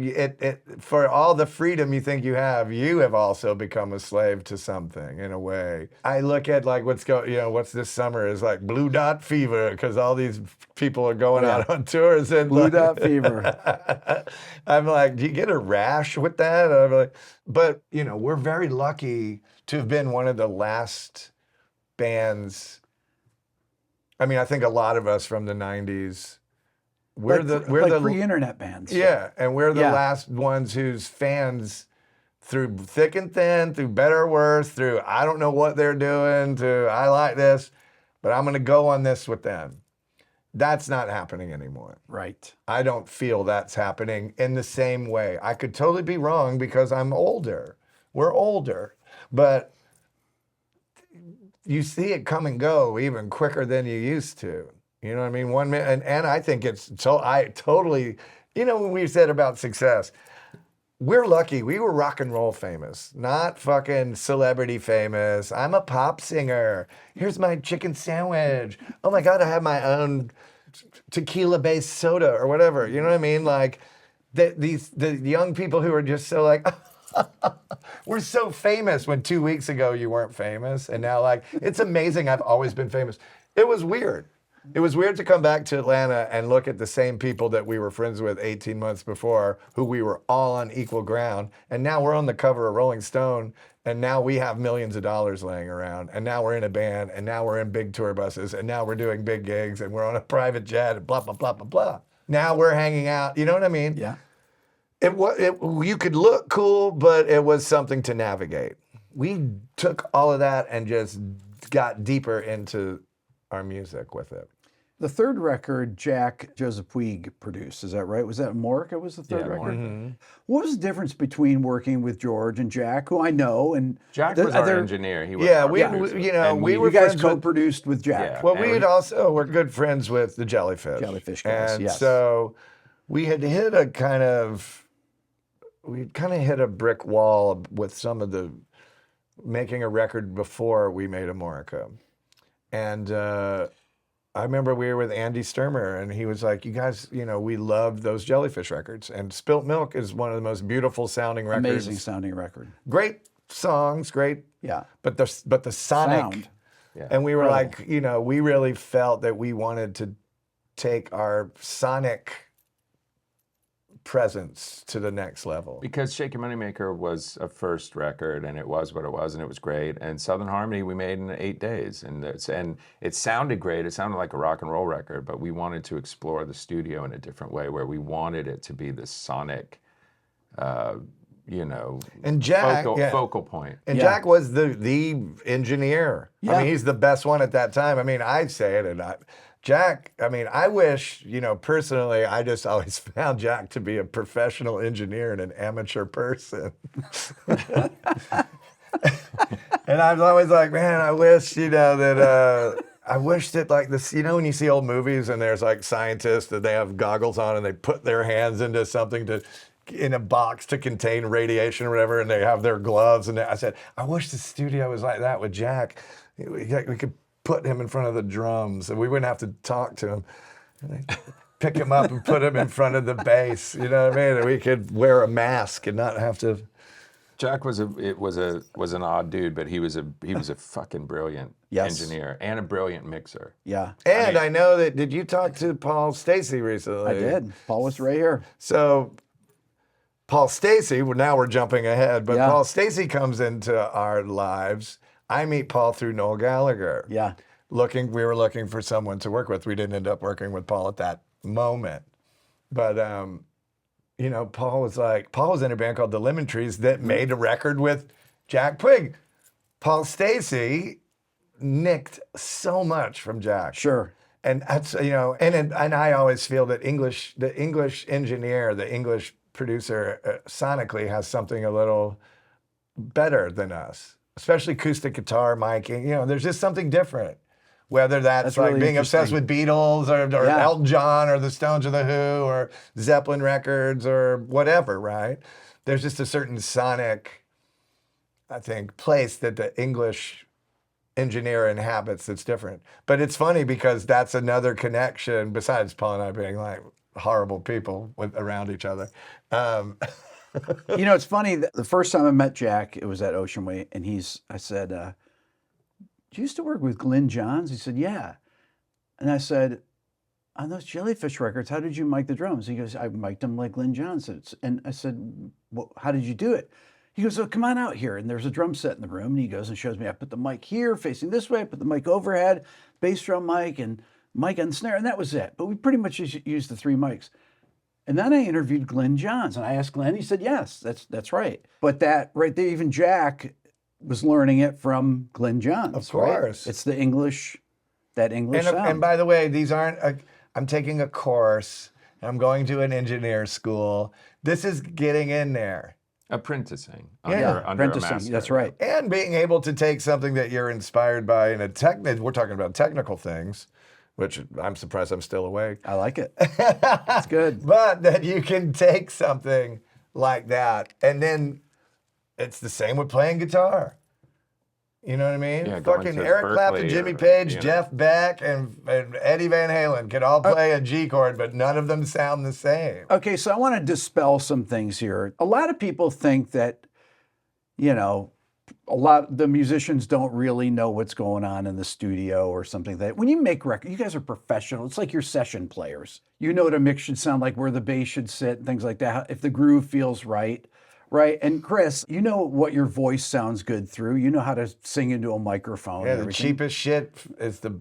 for all the freedom you think you have also become a slave to something in a way. I look at like what's this summer is like blue dot fever because all these people are going out on tours and Blue dot fever. I'm like, do you get a rash with that? I'm like, but you know, we're very lucky to have been one of the last bands. I mean, I think a lot of us from the 90s. We're the pre-internet bands. Yeah, and we're the last ones whose fans, through thick and thin, through better or worse, through I don't know what they're doing, to I like this, but I'm going to go on this with them. That's not happening anymore. Right. I don't feel that's happening in the same way. I could totally be wrong because I'm older. We're older, but you see it come and go even quicker than you used to. You know what I mean? 1 minute, and I think it's so. I totally, you know, when we said about success, we're lucky. We were rock and roll famous, not fucking celebrity famous. I'm a pop singer. Here's my chicken sandwich. Oh my God, I have my own tequila-based soda or whatever. You know what I mean? Like the young people who are just so like. We're so famous when 2 weeks ago you weren't famous, and now like it's amazing. I've always been famous. It was weird. It was weird to come back to Atlanta and look at the same people that we were friends with 18 months before, who we were all on equal ground. And now we're on the cover of Rolling Stone, and now we have millions of dollars laying around. And now we're in a band, and now we're in big tour buses, and now we're doing big gigs, and we're on a private jet, and blah, blah, blah, blah, blah. Now we're hanging out. You know what I mean? Yeah. You could look cool, but it was something to navigate. We took all of that and just got deeper into our music with it. The third record, Jack Joseph Puig produced, is that right? Was that Mork? Was the third record? Mm-hmm. What was the difference between working with George and Jack, who I know, and Jack was our engineer. He was we were you guys friends co-produced with Jack. Yeah. Well, we had also were good friends with the Jellyfish. Jellyfish guys, and yes. so we had hit a brick wall with some of the making a record before we made Amorica, and. I remember we were with Andy Sturmer, and he was like, you guys, you know, we loved those Jellyfish records. And Spilt Milk is one of the most beautiful sounding records. Amazing sounding record. Great songs, great. Yeah. But the sonic. Sound. Yeah. And we were like, you know, we really felt that we wanted to take our sonic presence to the next level. Because Shake Your Moneymaker was a first record, and it was what it was, and it was great. And Southern Harmony we made in 8 days, and it sounded great. It sounded like a rock and roll record, but we wanted to explore the studio in a different way, where we wanted it to be this sonic, and Jack, focal point. And Jack was the engineer. Yeah. I mean, he's the best one at that time. I mean, I'd say it, and Jack, I mean, I wish, personally, I just always found Jack to be a professional engineer and an amateur person. And I was always like, man, I wish, that, I wish that like this, when you see old movies and there's like scientists that they have goggles on and they put their hands into something in a box to contain radiation or whatever, and they have their gloves. And I said, I wish the studio was like that with Jack. We could put him in front of the drums and we wouldn't have to talk to him. Pick him up and put him in front of the bass. You know what I mean? And we could wear a mask and not have to. Jack was an odd dude, but he was a fucking brilliant engineer and a brilliant mixer. Yeah. And I know that, did you talk to Paul Stacey recently? I did. Paul was right here. So Paul Stacey, now we're jumping ahead, but Yeah. Paul Stacey comes into our lives. I meet Paul through Noel Gallagher. Yeah. We were looking for someone to work with. We didn't end up working with Paul at that moment. But Paul was in a band called the Lemon Trees that made a record with Jack Twig. Paul Stacey nicked so much from Jack. Sure. And that's, and I always feel that the English engineer, the English producer sonically has something a little better than us, especially acoustic guitar, miking. There's just something different. Whether that's like really being obsessed with Beatles or Yeah. Elton John or the Stones or the Who or Zeppelin records or whatever, right? There's just a certain sonic, I think, place that the English engineer inhabits that's different. But it's funny because that's another connection besides Paul and I being like horrible people around each other. It's funny. The first time I met Jack, it was at Ocean Way, and I said, "You used to work with Glyn Johns?" He said, "Yeah." And I said, "On those Jellyfish records, how did you mic the drums?" He goes, "I mic'd them like Glyn Johns." And I said, "Well, how did you do it?" He goes, "Oh, come on out here." And there's a drum set in the room, and he goes and shows me. I put the mic here, facing this way. I put the mic overhead, bass drum mic, and mic on snare, and that was it. But we pretty much just used the 3 mics. And then I interviewed Glyn Johns, and I asked Glyn. He said, "Yes, that's right." But that right there, even Jack was learning it from Glyn Johns. Of course. Right? It's the English, that English sound. And by the way, these aren't, I'm taking a course, and I'm going to an engineer school. This is getting in there. Apprenticing. Yeah, under a apprenticing. master. That's right. And being able to take something that you're inspired by in we're talking about technical things, which I'm surprised I'm still awake. I like it. That's good. But that you can take something like that, and then it's the same with playing guitar. You know what I mean? Yeah, going Fucking to Eric Berkeley Clapton, Jimmy or, Page, Jeff Beck, and Eddie Van Halen could all play a G chord, but none of them sound the same. Okay, so I want to dispel some things here. A lot of people think that, the musicians don't really know what's going on in the studio or something. That when you make records, you guys are professional. It's like you're session players. You know what a mix should sound like, where the bass should sit, and things like that. If the groove feels right. Right. And Chris, you know what your voice sounds good through. You know how to sing into a microphone. Yeah, and the everything. cheapest shit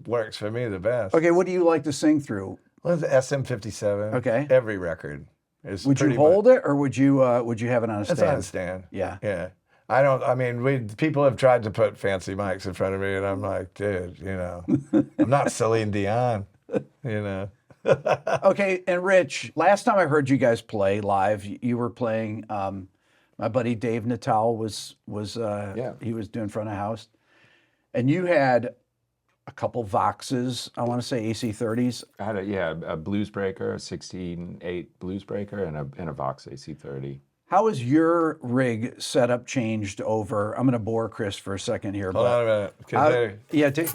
works for me the best. Okay, what do you like to sing through? Well, the SM57. Okay. Every record is Would you pretty hold it, or would you have it on a stand? It's on a stand. Yeah. Yeah. People have tried to put fancy mics in front of me, and I'm like, dude, I'm not Celine Dion, Okay, and Rich, last time I heard you guys play live, you were playing. My buddy Dave Natal was he was doing front of house, and you had a couple Voxes. I want to say AC30s. I had a blues breaker, a 16.8 blues breaker, and a Vox AC30. How has your rig setup changed over? I'm going to bore Chris for a second here. Hold on a minute.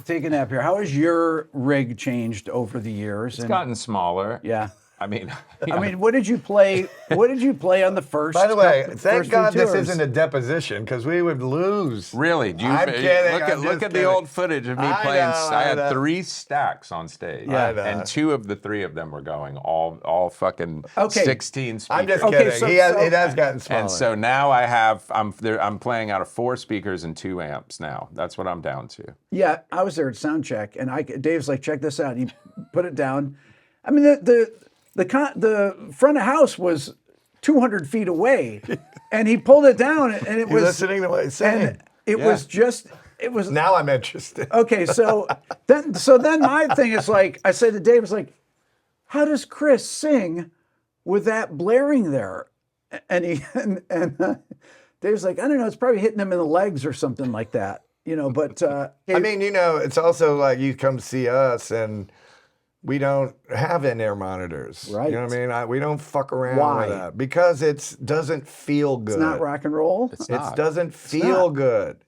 Take a nap here. How has your rig changed over the years? It's gotten smaller. Yeah. I mean, what did you play? What did you play on the first? By the way, first thank few God this tours? isn't a deposition because we would lose. Really? I'm kidding. Look at the old footage of me I playing. know, I had I know. 3 stacks on stage, Yeah. and 2 of the 3 of them were going all fucking Okay. 16 speakers. I'm just Okay, kidding. so- It has gotten smaller. And so now I'm playing out of 4 speakers and 2 amps now. That's what I'm down to. Yeah, I was there at sound check, and Dave's like, "Check this out." He put it down. I mean, the front of house was 200 feet away, and he pulled it down, and it You're was listening to what he's saying. and it was just it was Now I'm interested. okay. So then my thing is like, I said to Dave, it's like, how does Chris sing with that blaring there? And Dave's like, I don't know, it's probably hitting him in the legs or something like that, you know. But I mean, you know, it's also like you come see us and we don't have in-ear monitors. Right. You know what I mean? We don't fuck around Why? with that because it doesn't feel good. it's not rock and roll. It doesn't feel good.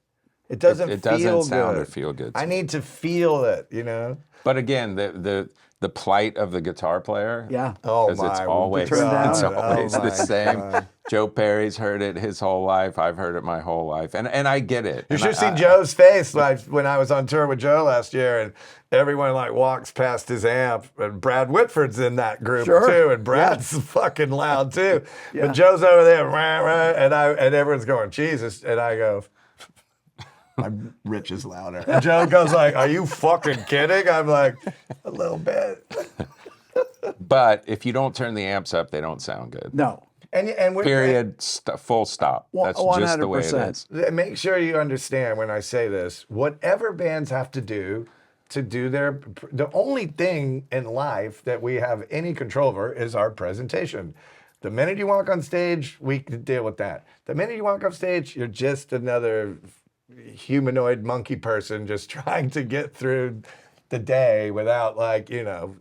It doesn't It feel doesn't sound good. or feel good. I need to feel it, you know? But again, the plight of the guitar player. Yeah. Oh, Because it's my always, God. it's always Oh, the my same. God. Joe Perry's heard it his whole life. I've heard it my whole life. And I get it. You And should have I- seen Joe's face like when I was on tour with Joe last year, and everyone like walks past his amp, and Brad Whitford's in that group Sure. too, and Brad's fucking loud too. Yeah. But Joe's over there, rah, rah, and everyone's going, Jesus, and I go, my Rich is louder. And Joe goes like, are you fucking kidding? I'm like, a little bit. But if you don't turn the amps up, they don't sound good. No. And we're, Period. Full stop. That's just the way it 100%. is. Make sure you understand when I say this, whatever bands have to do the only thing in life that we have any control over is our presentation. The minute you walk on stage, we can deal with that. The minute you walk off stage, you're just another humanoid monkey person just trying to get through the day without, like, you know,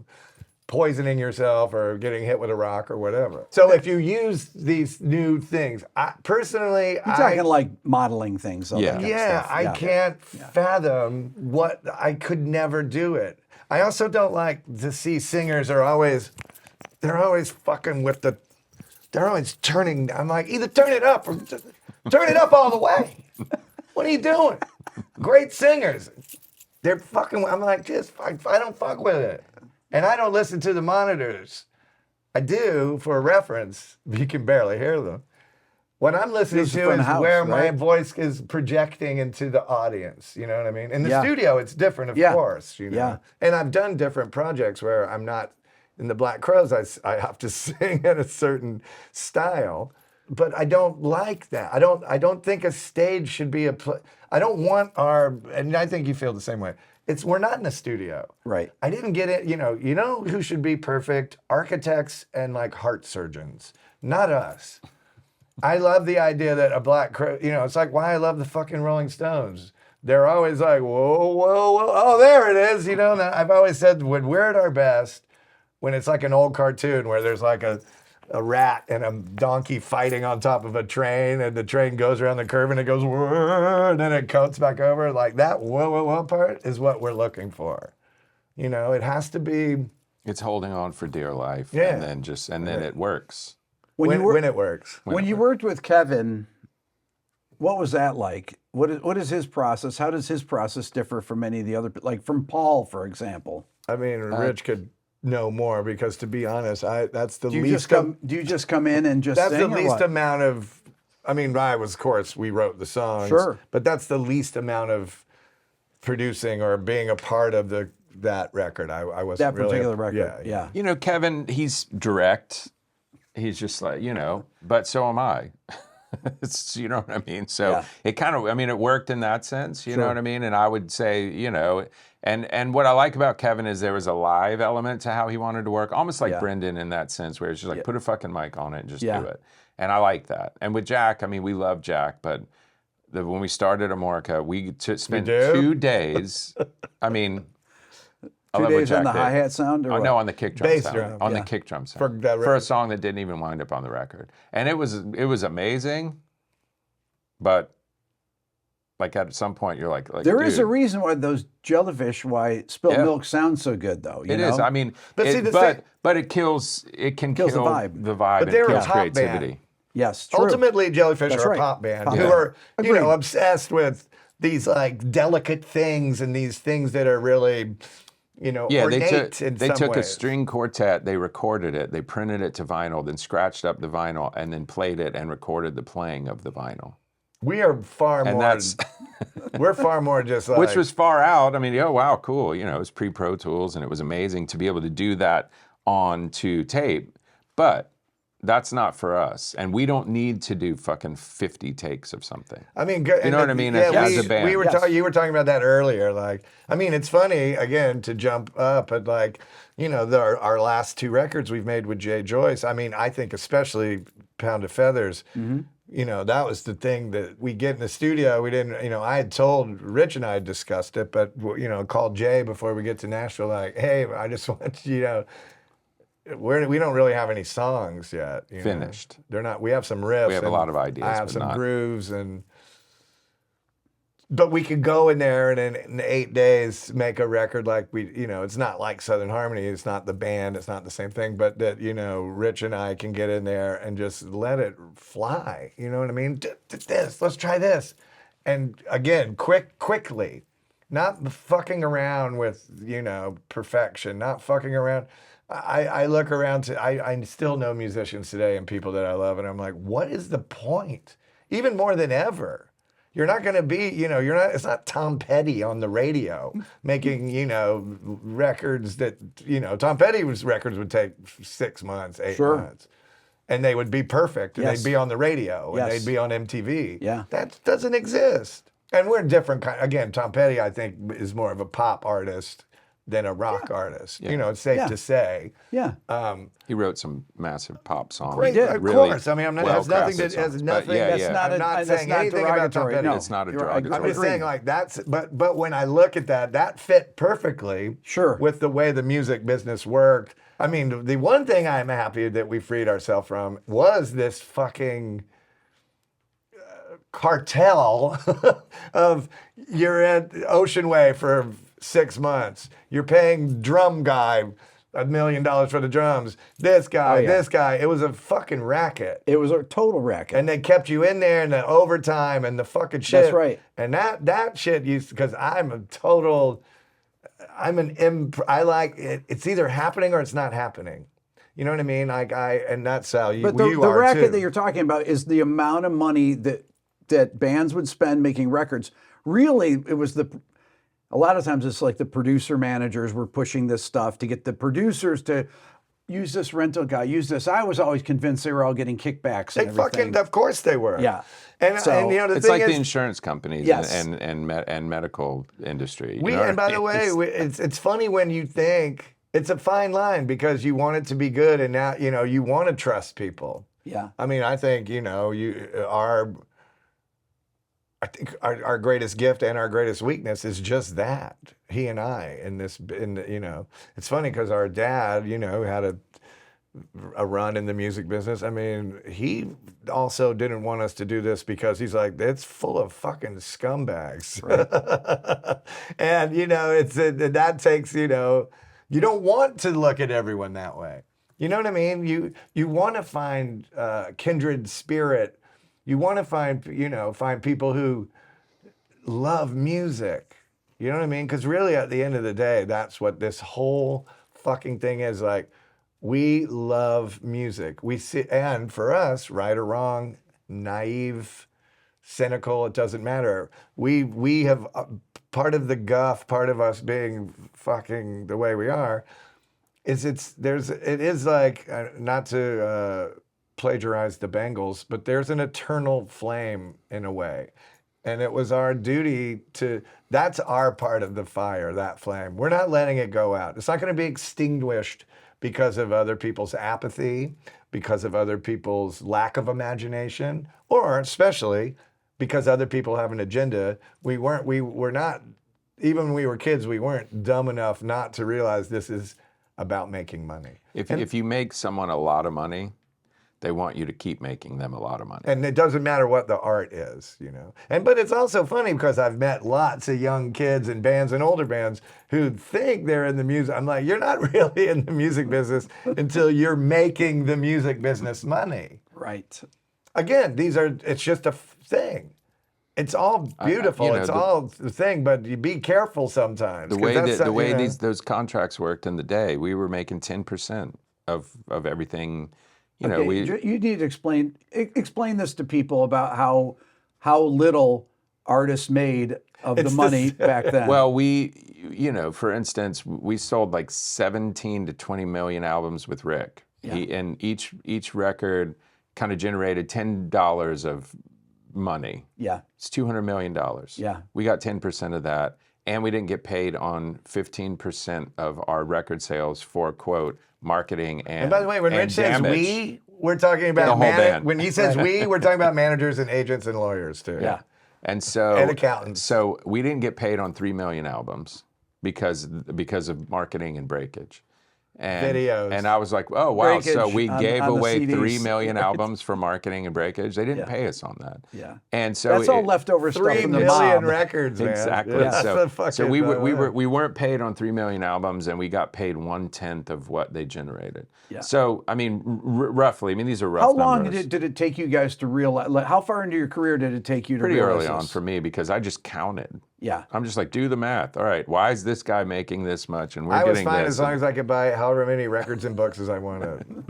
poisoning yourself or getting hit with a rock or whatever. So if you use these new things, personally, You're talking like modeling things. All Yeah. that kind of yeah, stuff. I can't fathom what I could never do it. I also don't like to see singers they're always fucking with they're always turning. I'm like, either turn it up or turn it up all the way. What are you doing? Great singers. They're fucking, I'm like, I don't fuck with it. And I don't listen to the monitors. I do for reference. You can barely hear them. What I'm listening This is to from is the house, where my right? voice is projecting into the audience. You know what I mean? In the Yeah. studio, it's different, of Yeah. course. You know? Yeah. And I've done different projects where I'm not in the Black Crowes. I have to sing in a certain style, but I don't like that. I don't think a stage should be I don't want and I think you feel the same way. We're not in a studio. Right. I didn't get it. You know who should be perfect? Architects and like heart surgeons, not us. I love the idea that a Black Crow, it's like why I love the fucking Rolling Stones. They're always like, whoa, whoa, whoa. Oh, there it is. And I've always said when we're at our best, when it's like an old cartoon where there's like a rat and a donkey fighting on top of a train, and the train goes around the curve and it goes, whoa, and then it coats back over. Like that whoa, whoa, whoa part is what we're looking for. It has to be. It's holding on for dear life. Yeah. And then it works. When it works. When you worked with Kevin, what was that like? What is his process? How does his process differ from any of the other, like from Paul, for example? I mean, Rich could know more because, to be honest, that's the Do you least. do you just come in and just That's sing the or least what? amount of. I mean, of course, we wrote the songs. Sure. But that's the least amount of producing or being a part of that record. I wasn't That really particular record. Yeah. Kevin, he's direct. He's just like, but so am I. You know what I mean? So Yeah. it kind of, it worked in that sense, you know what I mean? And I would say, and what I like about Kevin is there was a live element to how he wanted to work, almost like Yeah. Brendan in that sense, where it's just like, put a fucking mic on it and just Yeah. do it. And I like that. And with Jack, we love Jack, but when we started Amorica, we spent do? 2 days, I 2 love what days on Jack the did. hi-hat sound? Or Oh, what? no, on the kick drum Bass sound. drum, On yeah. the kick drum sound. For that For a record. song that didn't even wind up on the record. And it was amazing, but like at some point you're like There is a dude, reason why those jellyfish, why spilled Yeah. milk sounds so good, though. It is. But see, the thing- but it kills. It can Kills the kill vibe. The vibe. But and they're a kills pop band. creativity. Yes, true. Ultimately, Jellyfish That's are right. a pop band Pop who band. are, Agreed. obsessed with these like delicate things and these things that are really, Yeah, ornate in they some took a ways. string quartet, they recorded it, they printed it to vinyl, then scratched up the vinyl, and then played it and recorded the playing of the vinyl. We are far And more. that's We're far more just like. which was far out. Oh wow, cool. It was pre-Pro Tools, and it was amazing to be able to do that onto tape. But That's not for us, and we don't need to do fucking 50 takes of something. I mean, You know what I mean? As a band. you were talking about that earlier. Like, I mean, it's funny again to jump up at like, you know, our last 2 records we've made with JOYCE. I mean, I think especially Pound of Feathers. You know, that was the thing that we get in the studio. We didn't, you know, I had told Rich and I had discussed it, but you know, called Jay before we get to Nashville. Like, hey, I just want you know. We don't really have any songs yet. You Finished. know? They're not. We have some riffs. We have a lot of ideas. I have but some not... grooves, but we could go in there and in 8 days make a record like we. You know, it's not like Southern Harmony. It's not the band. It's not the same thing. But that you know, Rich and I can get in there and just let it fly. You know what I mean? This. Let's try this. And again, quickly, not fucking around with you know perfection. Not fucking around. I look around I still know musicians today and people that I love, and I'm like, what is the point? Even more than ever. You're not going to be, you know, it's not Tom Petty on the radio making, you know, records that, you know, Tom Petty's records would take 6 months, 8 months. And they would be perfect, and they'd be on the radio, and they'd be on MTV. Yeah. That doesn't exist. And we're different kind. Again, Tom Petty, I think, is more of a pop artist than a rock artist. You know, it's safe to say. Yeah. He wrote some massive pop songs. Great, of course. I mean, I'm not, has nothing to, has nothing. That's I'm not saying anything about Tom Petty. No, it's not a derogatory. I'm just saying, like, but when I look at that fit perfectly with the way the music business worked. I mean, the one thing I'm happy that we freed ourselves from was this fucking cartel of you're at Ocean Way for 6 months. You're paying drum guy $1 million for the drums. This guy, this guy. It was a fucking racket. It was a total racket. And they kept you in there and the overtime and the fucking shit. That's right. And that shit used because I like it. It's either happening or it's not happening. You know what I mean? Like and that's how you. But the racket that you're talking about is the amount of money that bands would spend making records. Really, it was a lot of times it's like the producer managers were pushing this stuff to get the producers to use this rental guy, use this. I was always convinced they were all getting kickbacks and everything. Of course they were. Yeah. And you know, it's like the insurance companies Yes. and medical industry. And by the way, it's funny when you think it's a fine line because you want it to be good and now, you know, you want to trust people. Yeah. I mean, I think, you know, I think our greatest gift and our greatest weakness is just that. He and I you know, it's funny because our dad, you know, had a run in the music business. I mean, he also didn't want us to do this because he's like, it's full of fucking scumbags. Right. And, you know, that takes, you know, you don't want to look at everyone that way. You know what I mean? You want to find kindred spirit. You want to find people who love music. You know what I mean? Because really, at the end of the day, that's what this whole fucking thing is. Like, we love music. We see, and for us, right or wrong, naive, cynical, it doesn't matter. We have part of the guff, part of us being fucking the way we are, it is like not to. Plagiarize the Bengals, but there's an eternal flame in a way. And it was our duty that's our part of the fire, that flame. We're not letting it go out. It's not going to be extinguished because of other people's apathy, because of other people's lack of imagination, or especially because other people have an agenda. We were not, even when we were kids, we weren't dumb enough not to realize this is about making money. If you make someone a lot of money, they want you to keep making them a lot of money. And it doesn't matter what the art is, you know. But it's also funny because I've met lots of young kids in bands and older bands who think they're in the music. I'm like, you're not really in the music business until you're making the music business money. Right. Again, it's just a thing. It's all beautiful. It's all the thing, but you be careful sometimes. The way those contracts worked in the day, we were making 10% of everything. You need to explain this to people about how little artists made of the money back then. Well, for instance, we sold like 17 to 20 million albums with Rick, Yeah. And each record kind of generated $10 of money. Yeah. It's $200 million. Yeah. We got 10% of that, and we didn't get paid on 15% of our record sales for, quote, marketing and by the way, when Rich says damage. we, we're talking about The whole band. when he says we, we're talking about managers and agents and lawyers too. Yeah. And so And accountants. So we didn't get paid on 3 million albums because of marketing and breakage. And, Videos. And I was like, oh, wow. So Breakage we gave on the away 3 CDs. million albums for marketing and breakage. They didn't Yeah. pay us on that. Yeah. And so That's all leftover stuff 3 from the million mob. records, man. Exactly. Yeah, that's the So fucking, we weren't paid on 3 million albums, and we got paid 1/10 of what they generated. Yeah. So I mean, roughly. I mean, these are rough How long numbers. did it take you guys to realize? Like, how far into your career did it take you to Pretty realize early on this? for me, because I just counted. Yeah. I'm just like, do the math. All right, why is this guy making this much, and we're I was getting fine this? as long as I could buy however many records and books as I wanted.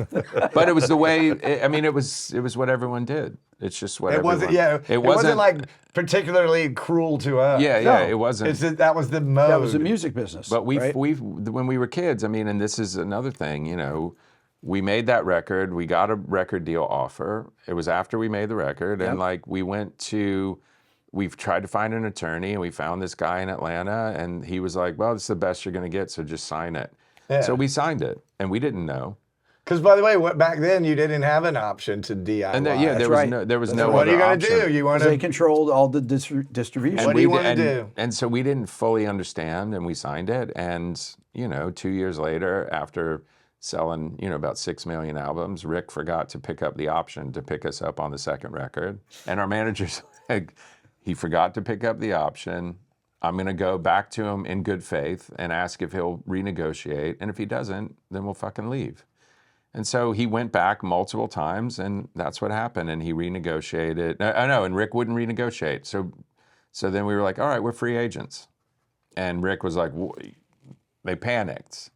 But it was the way. I mean, it was what everyone did. It's just what It everyone. wasn't. Yeah. It wasn't like particularly cruel to us. Yeah, No. it wasn't. It's just, that was the mode. That was the music business. But right? when we were kids, I mean, and this is another thing, you know, we made that record, we got a record deal offer. It was after we made the record, and like we've tried to find an attorney, and we found this guy in Atlanta, and he was like, well, this is the best you're going to get, so just sign it. Yeah. So we signed it, and we didn't know. Because by the way, back then you didn't have an option to DIY. And there was right. no what are other you going option. to do? You want They to? controlled all the distribution. What do you wanna do? And so we didn't fully understand, and we signed it. And 2 years later, after selling about 6 million albums, Rick forgot to pick up the option to pick us up on the second record. And our manager's like, he forgot to pick up the option. I'm going to go back to him in good faith and ask if he'll renegotiate. And if he doesn't, then we'll fucking leave. And so he went back multiple times, and that's what happened. And he renegotiated. And Rick wouldn't renegotiate. So then we were like, all right, we're free agents. And Rick was like, they panicked.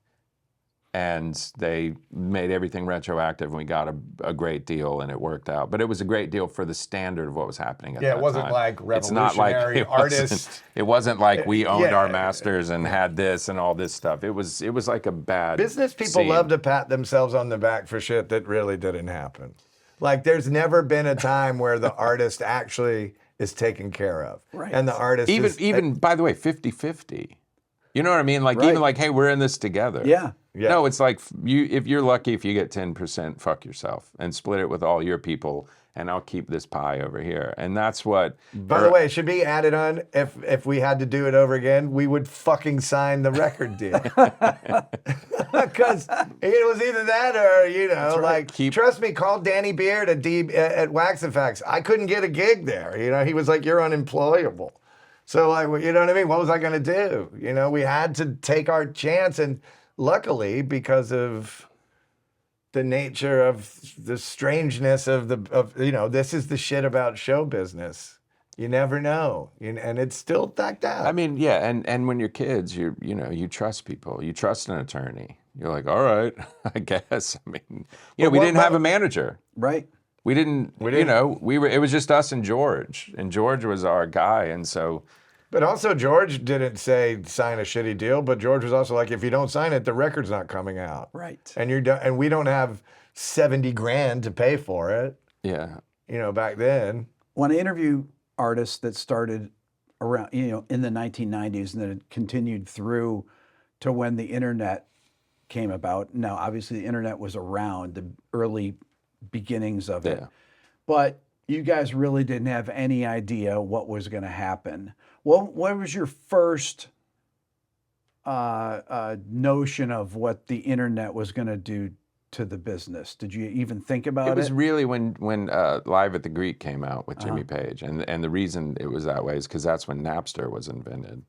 And they made everything retroactive, and we got a great deal, and it worked out. But it was a great deal for the standard of what was happening at that time. Yeah, it wasn't like It's not like revolutionary artist. It wasn't like we owned Yeah. our masters and had this and all this stuff. It was like a bad Business people scene. love to pat themselves on the back for shit that really didn't happen. Like, there's never been a time where the artist actually is taken care of. Right. And the artist even by the way, 50-50. You know what I mean? Like Right. even like, hey, we're in this together. Yeah. Yeah. No, it's like if you're lucky if you get 10%, fuck yourself and split it with all your people, and I'll keep this pie over here. And that's what. By the way, it should be added on, if we had to do it over again, we would fucking sign the record deal. Because it was either that or, like, trust me, call Danny Beard at Wax Effects. I couldn't get a gig there. He was like, you're unemployable. So, like, you know what I mean? What was I going to do? We had to take our chance. And luckily, because of the nature of the strangeness of this is the shit about show business. You never know, and it's still fucked up. I mean, yeah, and when you're kids, you trust people. You trust an attorney. You're like, all right, I guess. I mean, we didn't have a manager. Right. We didn't. It was just us and George was our guy, and so. But also, George didn't say sign a shitty deal. But George was also like, if you don't sign it, the record's not coming out. Right. And and we don't have $70,000 to pay for it. Yeah. Back then. When I interview artists that started around, in the 1990s and then it continued through to when the internet came about. Now, obviously, the internet was around, the early beginnings of it. Yeah. But you guys really didn't have any idea what was going to happen. What was your first notion of what the internet was going to do to the business? Did you even think about it? It was really when Live at the Greek came out with Jimmy Page, and the reason it was that way is because that's when Napster was invented,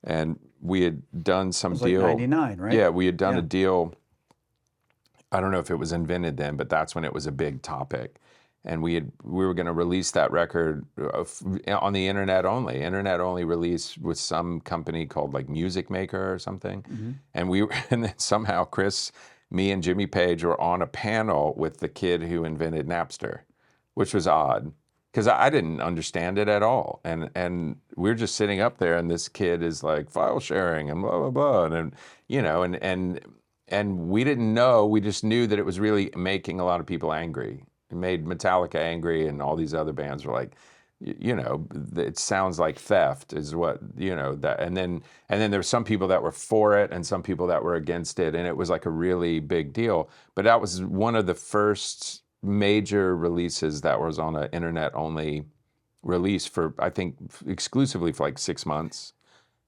and we had done some it was deal. like 99, right? Yeah, we had done a deal. I don't know if it was invented then, but that's when it was a big topic. And we were going to release that record on the internet only release with some company called like Music Maker or something. Mm-hmm. And then somehow Chris, me and Jimmy Page were on a panel with the kid who invented Napster, which was odd because I didn't understand it at all. And we're just sitting up there and this kid is like file sharing and blah, blah, blah. And and we didn't know. We just knew that it was really making a lot of people angry. It made Metallica angry, and all these other bands were like, it sounds like theft, is what that. And then there were some people that were for it, and some people that were against it, and it was like a really big deal. But that was one of the first major releases that was on an internet-only release for, I think, exclusively for like 6 months.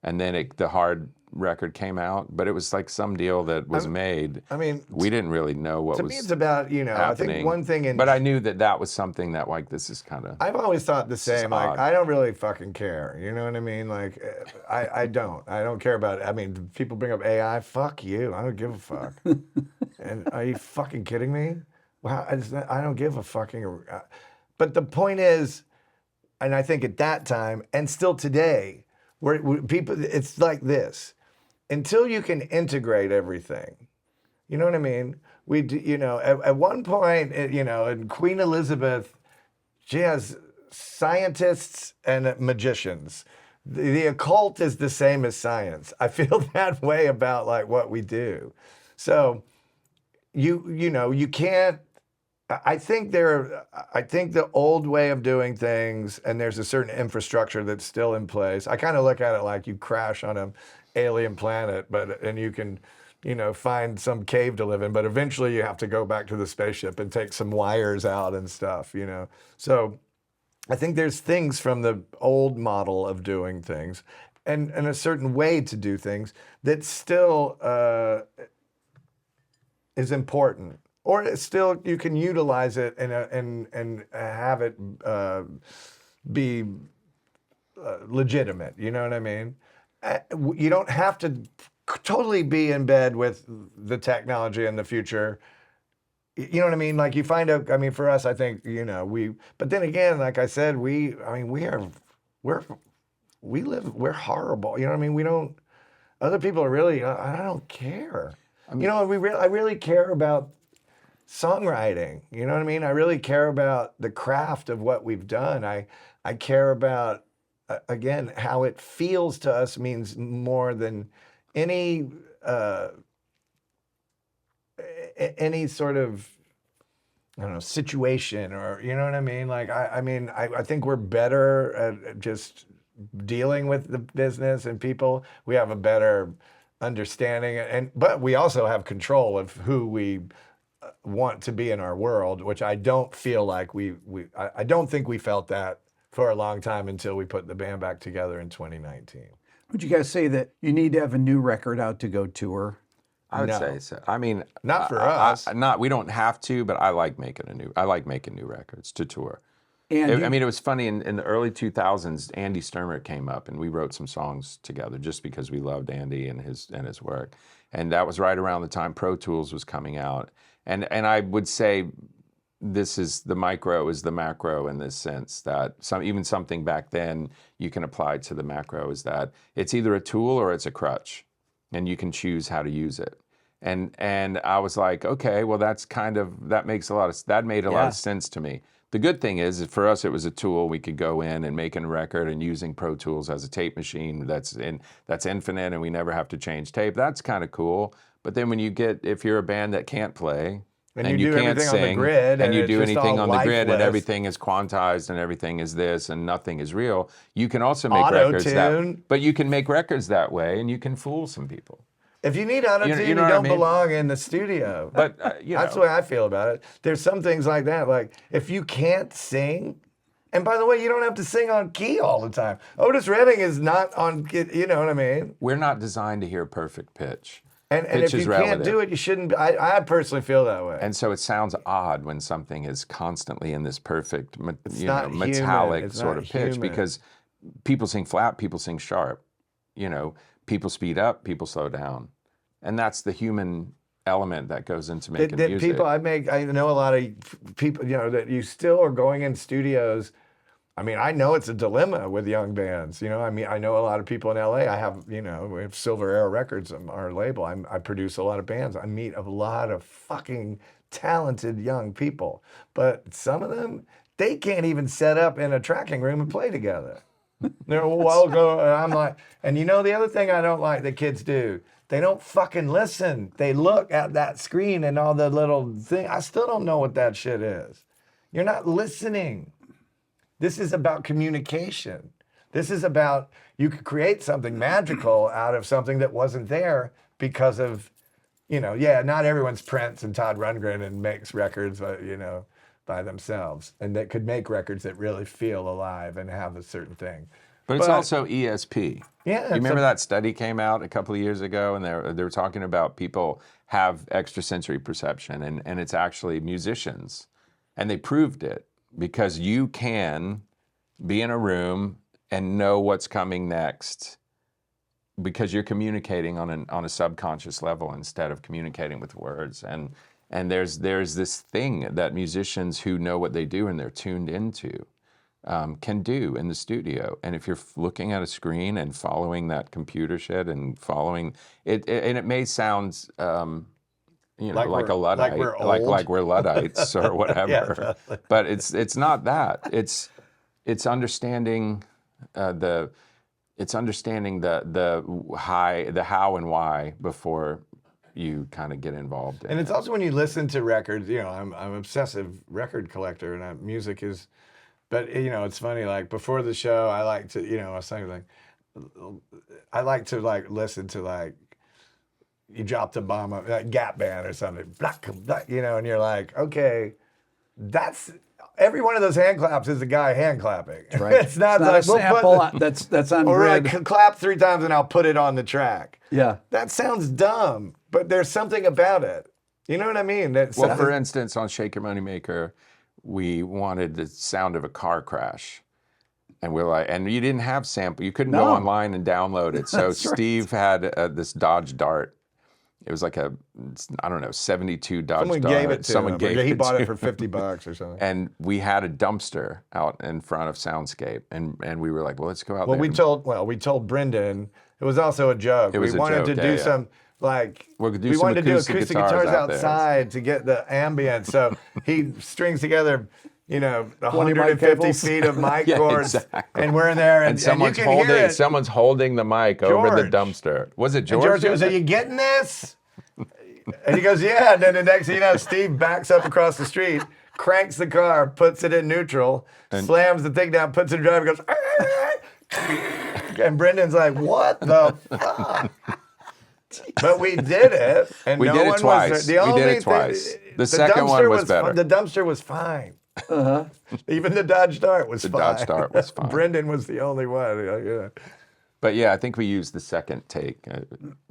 And then the hard record came out, but it was like some deal that was made. I mean, we didn't really know what was to me it's about, happening. I think one thing but I knew that was something that, like, this is kind of... I've always thought the same. Like, odd. I don't really fucking care. You know what I mean? Like, I don't care about it. I mean, people bring up AI. Fuck you. I don't give a fuck. And are you fucking kidding me? Well, I don't give a fucking... But the point is, and I think at that time, and still today, where people, it's like this. Until you can integrate everything, you know what I mean? At one point, in Queen Elizabeth, she has scientists and magicians. The occult is the same as science. I feel that way about like what we do. So, you can't. I think the old way of doing things, and there's a certain infrastructure that's still in place. I kind of look at it like you crash on an alien planet, and you can, find some cave to live in, but eventually you have to go back to the spaceship and take some wires out and stuff, So I think there's things from the old model of doing things and a certain way to do things that still is important. Or it's still, you can utilize it and have it be legitimate. You know what I mean? You don't have to totally be in bed with the technology in the future. You know what I mean? Like you find out. I mean, for us, I think But then again, like I said, we're horrible. You know what I mean? We don't. Other people are really. I don't care. I mean, I really care about songwriting, you know what I mean? I really care about the craft of what we've done. I care about, again, how it feels to us means more than any sort of, I don't know, situation or, you know what I mean? Like, I think we're better at just dealing with the business and people. We have a better understanding, but we also have control of who we want to be in our world, which I don't feel like I don't think we felt that for a long time until we put the band back together in 2019. Would you guys say that you need to have a new record out to go tour? I would say so. I mean, not for us. We don't have to, but I like making new records to tour. And I mean, it was funny in the early 2000s. Andy Sturmer came up, and we wrote some songs together just because we loved Andy and his work. And that was right around the time Pro Tools was coming out. And I would say the micro is the macro in this sense that even something back then you can apply to the macro is that it's either a tool or it's a crutch, and you can choose how to use it. And I was like, okay, well that made a lot of sense to me. The good thing is for us it was a tool. We could go in and make a record, and using Pro Tools as a tape machine that's infinite, and we never have to change tape. That's kind of cool. But then if you're a band that can't play and you can't sing, on the grid, and you do anything on the grid, and everything is quantized, and everything is this, and nothing is real, you can also make records but you can make records that way, and you can fool some people. If you need auto-tune, you don't belong in the studio. But that's the way I feel about it. There's some things like that, like if you can't sing, and by the way, you don't have to sing on key all the time. Otis Redding is not on, you know what I mean? We're not designed to hear perfect pitch. And if you can't do it, you shouldn't. I personally feel that way. And so it sounds odd when something is constantly in this perfect, metallic sort of pitch, because people sing flat, people sing sharp. People speed up, people slow down, and that's the human element that goes into making music. I know a lot of people, that you still are going in studios. I mean, I know it's a dilemma with young bands. I mean, I know a lot of people in LA. I have, we have Silver Arrow Records, our label. I produce a lot of bands. I meet a lot of fucking talented young people. But some of them, they can't even set up in a tracking room and play together. They're welcome. And I'm like, and you know the other thing I don't like that kids do? They don't fucking listen. They look at that screen and all the little thing. I still don't know what that shit is. You're not listening. This is about communication. This is about, you could create something magical out of something that wasn't there because of, you know, yeah, not everyone's Prince and Todd Rundgren and makes records, you know, by themselves. And that could make records that really feel alive and have a certain thing. But it's also ESP. Yeah. You remember that study came out a couple of years ago, and they were talking about people have extrasensory perception, and it's actually musicians. And they proved it because you can be in a room and know what's coming next because you're communicating on a subconscious level instead of communicating with words. And there's this thing that musicians who know what they do and they're tuned into can do in the studio. And if you're looking at a screen and following that computer shit and following it, and it may sound, you know, like a Luddite, like we're Luddites or whatever. Yeah, totally. But it's not that. It's understanding the how and why before you kind of get involved in And it's it. also when you listen to records, you know, I'm an obsessive record collector, and music is, but you know, it's funny, like before the show, I like to, you know, I was saying like, I like to like listen to like, you dropped a bomb, like Gap Band or something, you know, and you're like, okay, that's, every one of those hand claps is a guy hand clapping. Right. It's not a like, sample that's on or grid. like clap 3 times and I'll put it on the track. Yeah. That sounds dumb, but there's something about it. You know what I mean? Well, for instance, on Shake Your Moneymaker, we wanted the sound of a car crash. And we're like, and you didn't have sample. You couldn't go No. online and download it. So That's right. Steve had this Dodge Dart. It was like a, I don't know, 72 Dodge Someone Dart. gave it to him. He bought to it for $50 or something. And we had a dumpster out in front of Soundscape, and we were like, well, let's go out Well, there. we told Brendan. It was also a joke. It was we a wanted joke, to do yeah. some like We'll do we some wanted to do acoustic acoustic guitars guitars out there. outside to get the ambience. So he strings together, you know, 20 mic 150 cables. feet of mic Yeah, cords, exactly. and we're in there, and And you can hear it. someone's holding the mic over the George. dumpster. Was it And George? George goes, "Are you getting this?" And he goes, "Yeah." And then the next thing you know, Steve backs up across the street, cranks the car, puts it in neutral, slams the thing down, puts it in drive, and goes, and Brendan's like, "What the fuck?" But we did it, and We no did it one twice. was We there. did it only twice. thing, The second one dumpster was better. The dumpster was fine. Even the Dodge Dart was fine. Dodge Dart was fine. Brendan was the only one. Yeah. But yeah, I think we used the second take.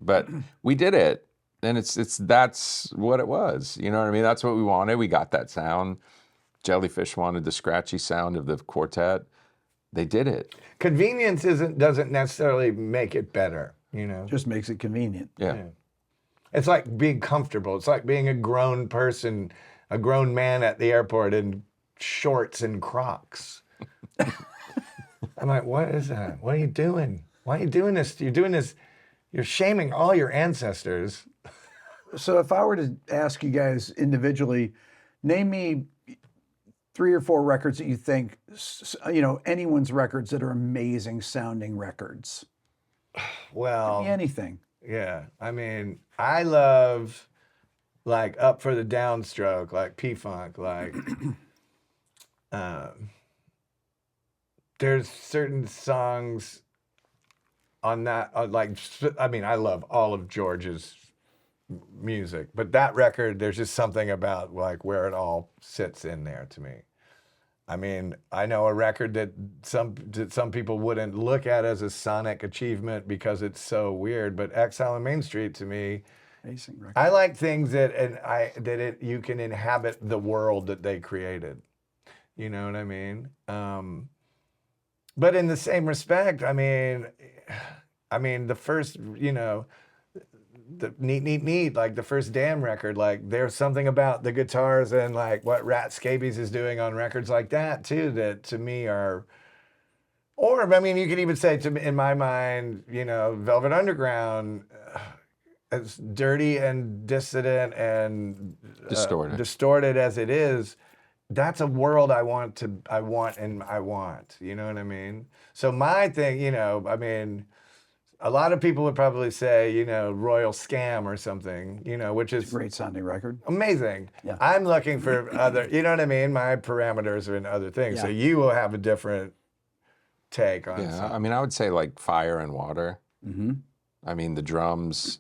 But we did it, and that's what it was. You know what I mean? That's what we wanted. We got that sound. Jellyfish wanted the scratchy sound of the quartet. They did it. Convenience doesn't necessarily make it better. You know. Just makes it convenient. Yeah. It's like being comfortable. It's like being a grown person, a grown man at the airport in shorts and Crocs. I'm like, what is that? What are you doing? Why are you doing this? You're doing this. You're shaming all your ancestors. So if I were to ask you guys individually, name me 3 or 4 records that you think, you know, anyone's records that are amazing sounding records. Well, Anything. yeah. I mean, I love like Up for the Downstroke, like P-Funk, like there's certain songs on that, like, I mean, I love all of George's music, but that record, there's just something about like where it all sits in there to me. I mean, I know a record that some people wouldn't look at as a sonic achievement because it's so weird, but Exile on Main Street to me, Amazing record. I like things that you can inhabit the world that they created. You know what I mean? But in the same respect, I mean, the first, you know, the neat, like the first Damn record, like there's something about the guitars and like what Rat Scabies is doing on records like that too, that to me are, or I mean, you could even say in my mind, you know, Velvet Underground, as dirty and dissident and Distorted. distorted as it is, that's a world I want. You know what I mean? So my thing, you know, I mean, a lot of people would probably say, you know, Royal Scam or something, you know, which is Great sounding record. amazing. Yeah. I'm looking for other, you know what I mean? My parameters are in other things. So Yeah. you will have a different take on Yeah, something. I mean, I would say like Fire and Water. Mm-hmm. I mean, the drums,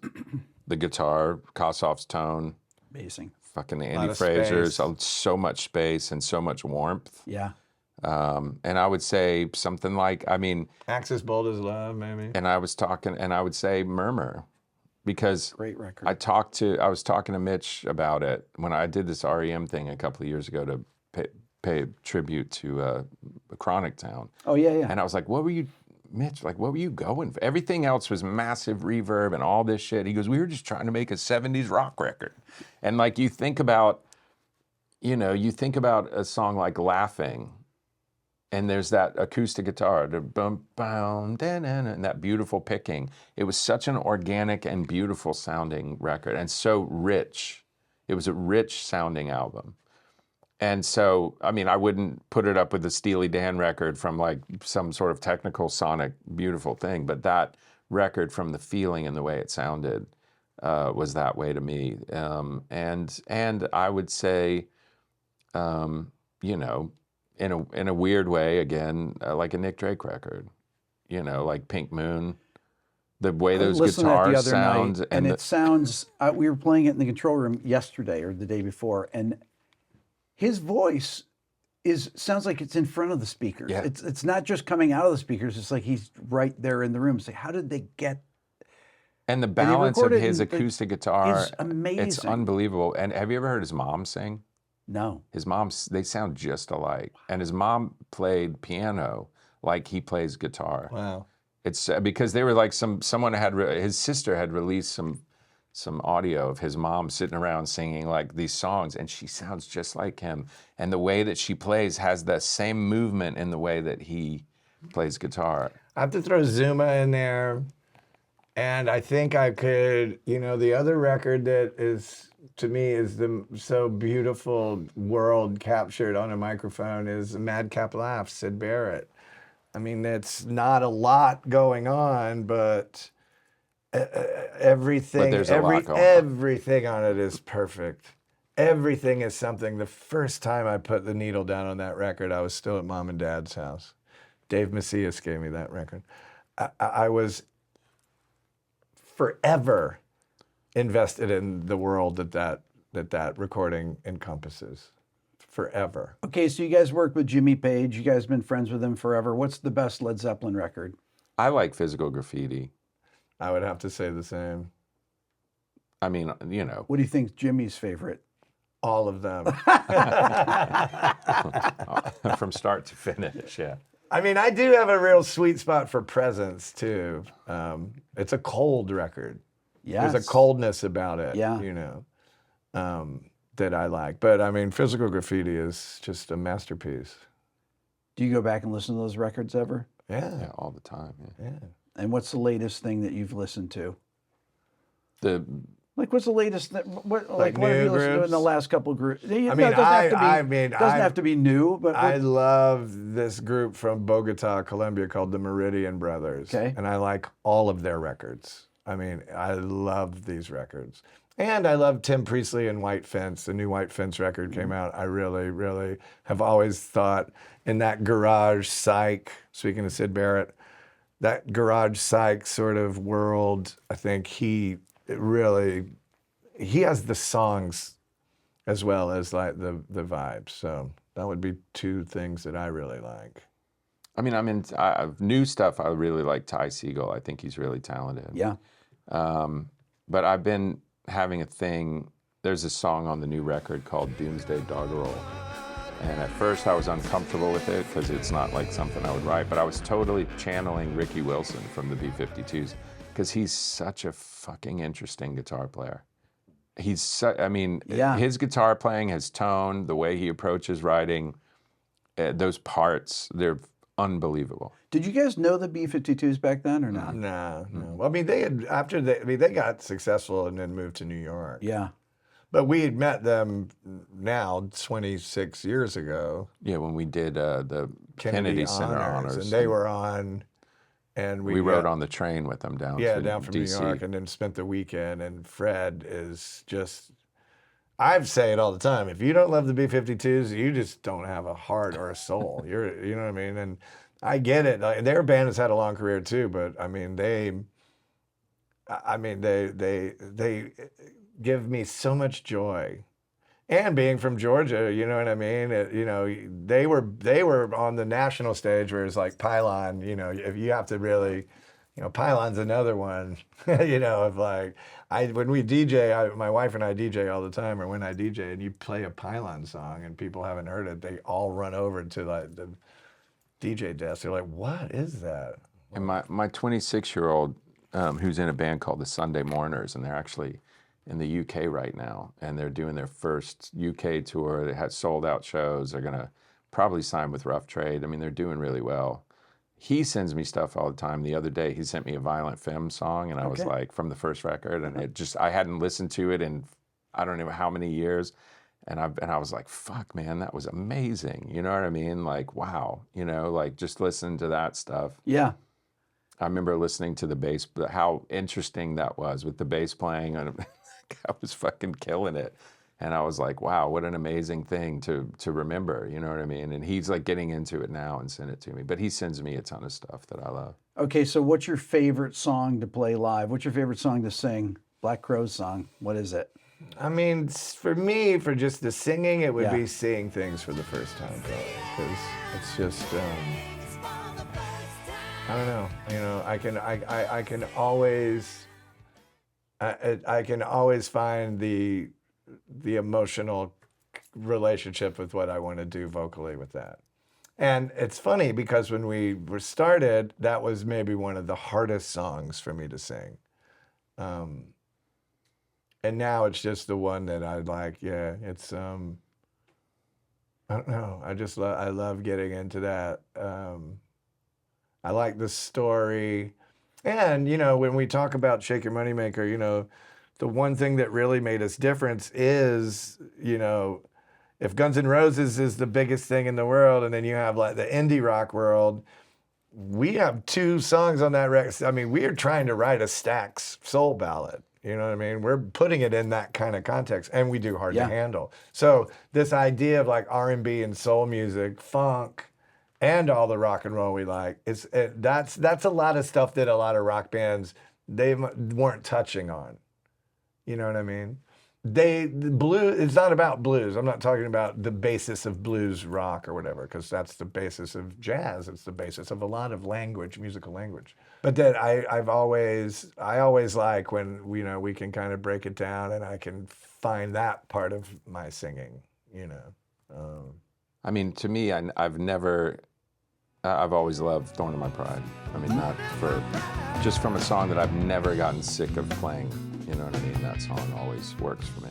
the guitar, Kossoff's tone, Amazing. fucking lot Andy of Fraser's, space. so much space and so much warmth. Yeah. And I would say something like, I mean, Axis Bold as Love, maybe. and I would say Murmur, because Great record. I was talking to Mitch about it when I did this REM thing a couple of years ago to pay tribute to Chronic Town. Oh yeah, yeah. And I was like, what were you, Mitch, like, what were you going for? Everything else was massive reverb and all this shit. He goes, we were just trying to make a 70s rock record. And like, you think about a song like Laughing, and there's that acoustic guitar, the bum, bum, and that beautiful picking. It was such an organic and beautiful sounding record, and so rich. It was a rich sounding album. And so, I mean, I wouldn't put it up with the Steely Dan record from like some sort of technical sonic beautiful thing, but that record, from the feeling and the way it sounded, was that way to me. And I would say, you know, in a weird way, again, like a Nick Drake record, you know, like Pink Moon, the way those Listened to that the guitars other sound, night, and it sounds. We were playing it in the control room yesterday or the day before, and his voice sounds like it's in front of the speakers. Yeah. It's not just coming out of the speakers. It's like he's right there in the room. It's like, how did they get? and the balance of recorded his in the- acoustic guitar, is amazing. it's unbelievable. And have you ever heard his mom sing? No. His mom, they sound just alike. And his mom played piano like he plays guitar. Wow. It's because they were like someone his sister had released some audio of his mom sitting around singing like these songs, and she sounds just like him. And the way that she plays has the same movement in the way that he plays guitar. I have to throw Zuma in there. And I think I could, you know, the other record that is, to me, is the so beautiful world captured on a microphone is Madcap Laughs, Syd Barrett. I mean, it's not a lot going on, but everything, there's a lot going on. everything on it is perfect. Everything is something. The first time I put the needle down on that record, I was still at Mom and Dad's house. Dave Macias gave me that record. I was forever invested in the world that recording encompasses. Forever. Okay, so you guys worked with Jimmy Page. You guys been friends with him forever. What's the best Led Zeppelin record? I like Physical Graffiti. I would have to say the same. I mean, you know. What do you think's Jimmy's favorite? All of them. From start to finish, yeah. I mean, I do have a real sweet spot for Presence, too. It's a cold record. Yes. There's a coldness about it, Yeah. you know, that I like. But, I mean, Physical Graffiti is just a masterpiece. Do you go back and listen to those records ever? Yeah. All the time, yeah. Yeah. And what's the latest thing that you've listened to? The What's the latest? What have new you listened to in groups? the last couple of groups? I mean, doesn't have to be new, but I love this group from Bogota, Colombia called the Meridian Brothers. Okay. And I like all of their records. I mean, I love these records. And I love Tim Priestley and White Fence. The new White Fence record came out. I really, really have always thought in that garage psych, speaking of Syd Barrett, that garage psych sort of world, I think he has the songs as well as like the vibes. So that would be two things that I really like. I mean, new stuff. I really like Ty Segall. I think he's really talented. yeah. But I've been having a thing. There's a song on the new record called Doomsday Doggerel. And at first I was uncomfortable with it because it's not like something I would write, but I was totally channeling Ricky Wilson from the B-52s because he's such a fucking interesting guitar player. Yeah. His guitar playing, his tone, the way he approaches writing, those parts, they're unbelievable. Did you guys know the B-52s back then or not? No. I mean, they got successful and then moved to New York. Yeah. But we had met them now 26 years ago. Yeah, when we did the Kennedy Center honors. And they were on, and we rode on the train with them down down from DC. New York, and then spent the weekend. And Fred is just, I say it all the time, if you don't love the B-52s, you just don't have a heart or a soul. You know what I mean? And I get it. Their band has had a long career too, but I mean, they give me so much joy. And being from Georgia, you know what I mean? They were on the national stage where it's like Pylon, if you have to really, Pylon's another one, of like, when we DJ, my wife and I DJ all the time, or when I DJ and you play a Pylon song and people haven't heard it, they all run over to like the DJ desk. They're like, what is that? And my 26-year-old, who's in a band called the Sunday Mourners, and they're actually in the UK right now, and they're doing their first UK tour. They had sold out shows. They're gonna probably sign with Rough Trade. I mean, they're doing really well. He sends me stuff all the time. The other day, he sent me a Violent Femme song, and I was like, from the first record, and I hadn't listened to it in I don't know how many years, and I was like, fuck, man, that was amazing. You know what I mean? Like, wow, like just listen to that stuff. Yeah. I remember listening to the bass, how interesting that was with the bass playing, and I was fucking killing it. And I was like, wow, what an amazing thing to remember, you know what I mean? And he's like getting into it now and sent it to me. But he sends me a ton of stuff that I love. Okay, so what's your favorite song to play live? What's your favorite song to sing? Black Crowes song. What is it? I mean, for me, for just the singing, it would be Seeing Things for the First Time, probably. Because it's just, I don't know. I can always, I can always find the emotional relationship with what I want to do vocally with that. And it's funny because when we were started, that was maybe one of the hardest songs for me to sing. And now it's just the one that I like. Yeah, it's, I don't know. I love getting into that. I like the story. And, when we talk about Shake Your Moneymaker, the one thing that really made us different is, if Guns N' Roses is the biggest thing in the world, and then you have like the indie rock world, we have 2 songs on that record. I mean, we are trying to write a Stax soul ballad. You know what I mean? We're putting it in that kind of context, and we do Hard to Handle. So this idea of like R&B and soul music, funk, and all the rock and roll we like, that's a lot of stuff that a lot of rock bands, they weren't touching on. You know what I mean? Blues, it's not about blues. I'm not talking about the basis of blues rock or whatever, because that's the basis of jazz. It's the basis of a lot of language, musical language. But that I always like when, we can kind of break it down and I can find that part of my singing, I mean, to me, I've always loved Thorn in My Pride. I mean, just from a song that I've never gotten sick of playing. You know what I mean? That song always works for me.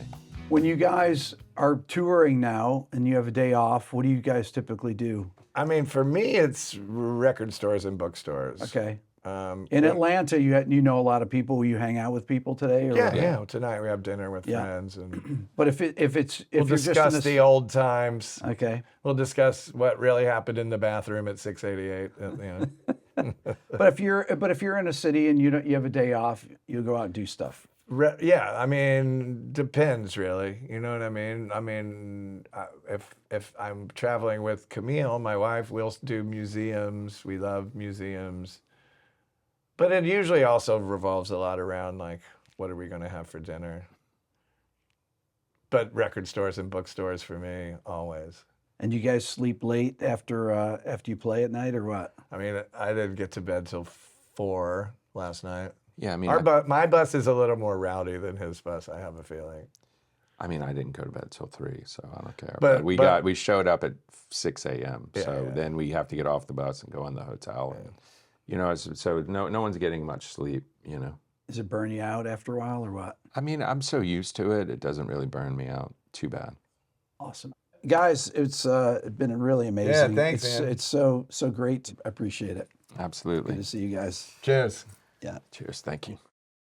When you guys are touring now and you have a day off, what do you guys typically do? I mean, for me, it's record stores and bookstores. Okay. In Atlanta, you know a lot of people. Will you hang out with people today? Or yeah. Tonight we have dinner with friends, and but if we'll discuss the old times. Okay. We'll discuss what really happened in the bathroom at 688. But if you're in a city and you have a day off, you go out and do stuff. Yeah, I mean, depends really. You know what I mean? I mean, if I'm traveling with Camille, my wife, we'll do museums. We love museums. But it usually also revolves a lot around, like, what are we going to have for dinner? But record stores and bookstores for me, always. And you guys sleep late after you play at night, or what? I mean, I didn't get to bed till 4 last night. Yeah, I mean, my bus is a little more rowdy than his bus, I have a feeling. I mean, I didn't go to bed till 3, so I don't care. But we showed up at 6 a.m. So then we have to get off the bus and go in the hotel. And, so no one's getting much sleep, Does it burn you out after a while or what? I mean, I'm so used to it. It doesn't really burn me out too bad. Awesome. Guys, it's been really amazing. Yeah, thanks, man. It's so great. I appreciate it. Absolutely. Good to see you guys. Cheers. Yeah. Cheers. Thank you.